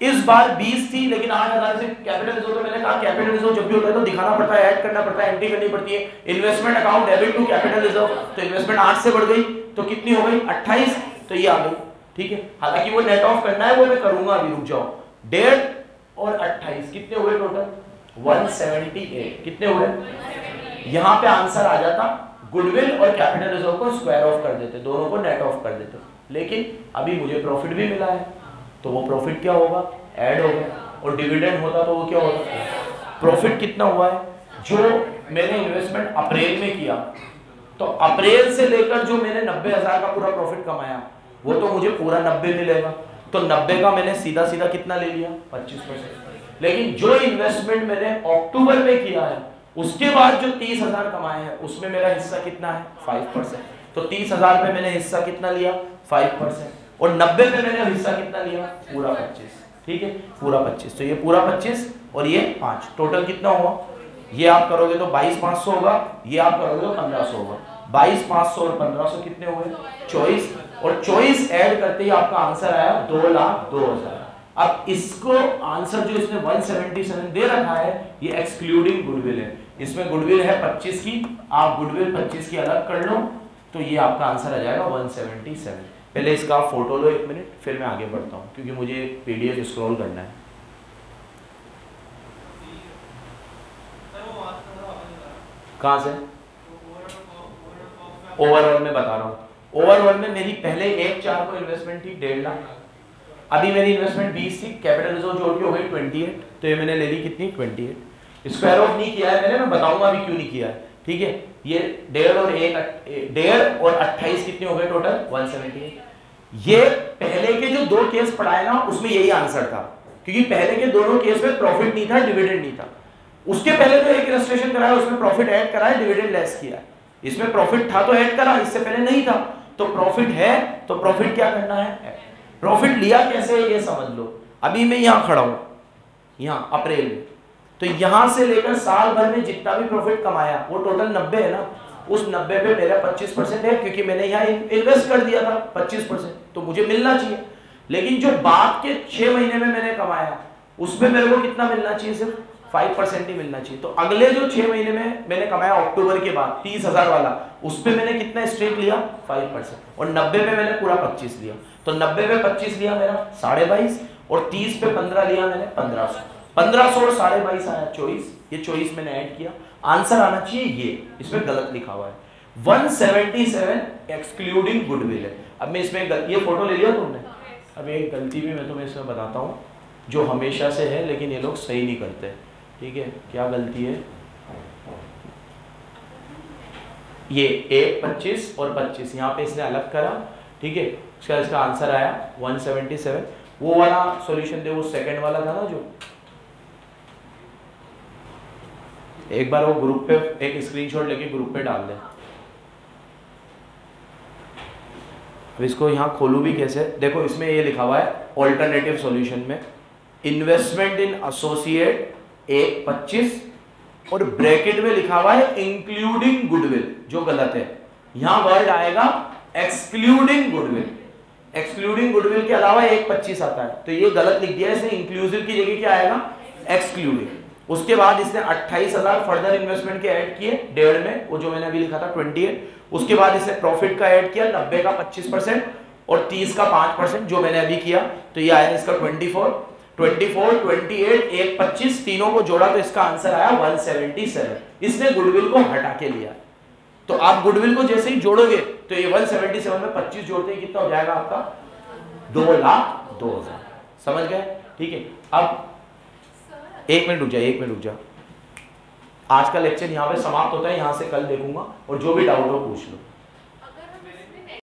[SPEAKER 1] इस बार 20 थी लेकिन 8,000 से कैपिटल रिजर्व, तो मैंने कहा कैपिटल रिजर्व जब भी होता है तो दिखाना पड़ता है, ऐड करना पड़ता है, एंट्री करनी पड़ती है, investment account debit to capital reserve, तो इन्वेस्टमेंट 8 से बढ़ गई तो कितनी हो गई 28, तो ये आ गई, ठीक है। हालांकि वो नेट ऑफ करना है, वो मैं करूंगा अभी, रुक जाओ। 1.5 और 28 कितने हुए टोटल 178, कितने हुए, यहां पे आंसर आ जाता, गुडविल और कैपिटल रिजर्व को स्क्वायर ऑफ कर देते, दोनों को नेट ऑफ कर देते, लेकिन अभी मुझे प्रॉफिट भी मिला है, तो वो प्रॉफिट क्या होगा, ऐड होगा, और डिविडेंड होता तो वो क्या होता, प्रॉफिट कितना हुआ है, जो मैंने इन्वेस्टमेंट अप्रैल में किया, तो अप्रैल से लेकर जो मैंने 90,000 का पूरा प्रॉफिट कमाया, वो तो मुझे पूरा 90 मिलेगा, तो 90 का मैंने सीधा सीधा कितना ले लिया 25%। लेकिन जो इन्वेस्टमेंट मैंने अक्टूबर में किया है, उसके बाद जो 30,000 कमाए हैं, उसमें मेरा हिस्सा कितना है 5%, तो 30,000 पे मैंने हिस्सा कितना लिया 5%, और 90 पे मैंने हिस्सा कितना लिया पूरा 25, ठीक है, पूरा 25, तो ये पूरा 25 और ये 5, टोटल कितना हुआ, ये आप करोगे तो 22,500 होगा, ये आप करोगे तो 1,500 होगा, 22,500 और 1,500 कितने हुए 24, और 24 ऐड करते ही आपका आंसर आया 2,02,000। अब इसको आंसर जो इसने 177 दे रखा है, ये एक्सक्लूडिंग गुडविल है, इसमें गुडविल है 25 की, आप गुडविल 25 की अलग कर लो, तो ये आपका आंसर आ जाएगा 177। पहले इसका फोटो लो 1 मिनट, फिर मैं आगे बढ़ता हूँ, क्योंकि मुझे पीडीएफ स्क्रॉल करना है। कहाँ से, ओवरऑल में बता रहा हूँ, ओवरऑल में मेरी पहले 1/4 को इन्वेस्टमेंट थी 1.5 लाख, अभी मेरी इन्वेस्टमेंट 20 थी, कैपिटल रिजर्व जोड़ के हो गई 28, तो ये मैंने ले ली कितनी 28, स्क्वायर ऑफ नहीं किया है मैंने, मैं बताऊंगा अभी क्यों नहीं किया है, ठीक है। ये 1.5 और 28 कितने हो गए टोटल 178। ये पहले के जो 2 केस पढ़ाए ना, उसमें यही आंसर था, क्योंकि पहले के दोनों केस में प्रॉफिट नहीं था, डिविडेंड नहीं था। उसके पहले जो एक इलस्ट्रेशन कराया उसमें प्रॉफिट ऐड कराया, डिविडेंड लेस किया, इसमें प्रॉफिट था तो ऐड करा, इससे पहले नहीं था, तो प्रॉफिट है तो प्रॉफिट क्या करना है, प्रॉफिट लिया कैसे ये समझ लो। अभी मैं यहाँ खड़ा हूँ, यहाँ अप्रैल में, तो यहाँ से लेकर साल भर में जितना भी प्रॉफिट कमाया वो टोटल 90 है ना, उस 90 पे मेरा 25% है, क्योंकि मैंने यहाँ इन्वेस्ट कर दिया था 25%, तो मुझे मिलना चाहिए। लेकिन जो बाद के 6 महीने में मैंने कमाया, उसमें मेरे को कितना मिलना चाहिए, सिर्फ 5% ही मिलना चाहिए। तो अगले जो 6 महीने में मैंने कमाया अक्टूबर के बाद 30,000 वाला, उस पे मैंने कितना स्ट्रेक लिया 5%, और 90 पे मैंने पूरा 25 लिया, तो 90 पे 25 लिया मेरा 22.5, और 30 पे 15 लिया मैंने 1500, 1500 और 22.5 आया 24, ये 24 मैंने ऐड किया, आंसर आना चाहिए ये, इसमें गलत लिखा हुआ है 177 एक्सक्लूडिंग गुडविल है। अब मैं इसमें ये फोटो ले लिया तुमने, अब एक गलती भी मैं तुम्हें इसमें बताता हूँ जो हमेशा से है, लेकिन ये लोग सही नहीं करते, ठीक है। क्या गलती है, ये 1 25 और 25 यहाँ पे इसने अलग करा, ठीक है। इसका आंसर आया 177। वो वाला सॉल्यूशन दे, वो सेकंड वाला था ना जो, एक बार वो ग्रुप पे एक स्क्रीनशॉट लेके ग्रुप पे डाल दे। अब इसको यहाँ खोलूँ भी कैसे, देखो इसमें ये लिखा हुआ है ऑल्टरनेटिव सॉल्यूशन में इन्वेस्टमेंट इन एसोसिएट 1 25 और ब्रैकेट में लिखा हुआ है इंक्लूडिंग गुडविल, जो गलत है। यहां वर्ड आएगा एक्सक्लूडिंग गुडविल, एक्सक्लूडिंग गुडविल के अलावा 1 25 आता है, तो ये गलत लिख दिया। इसने इंक्लूसिव की जगह क्या आएगा, एक्सक्लूडिंग। उसके बाद इसने 28,000 फर्दर इन्वेस्टमेंट के ऐड किए 1.5 में, वो जो मैंने अभी लिखा था 28। उसके बाद इसने प्रॉफिट का ऐड किया 90 का 25% और 30 का 5%, जो मैंने अभी किया, तो ये आया इसका 24, 28, 1 25, तीनों को जोड़ा तो इसका आंसर आया 177। इसने गुडविल को हटा के लिया। तो आप गुडविल को जैसे ही जोड़ोगे तो ये 177 में 25 जोड़ते ही कितना हो जाएगा आपका 2,02,000। समझ गए, ठीक है। अब एक मिनट रुक जा। आज का लेक्चर यहाँ पे समाप्त होता है, यहाँ से कल देखूंगा और जो भी डाउट हो पूछ लो।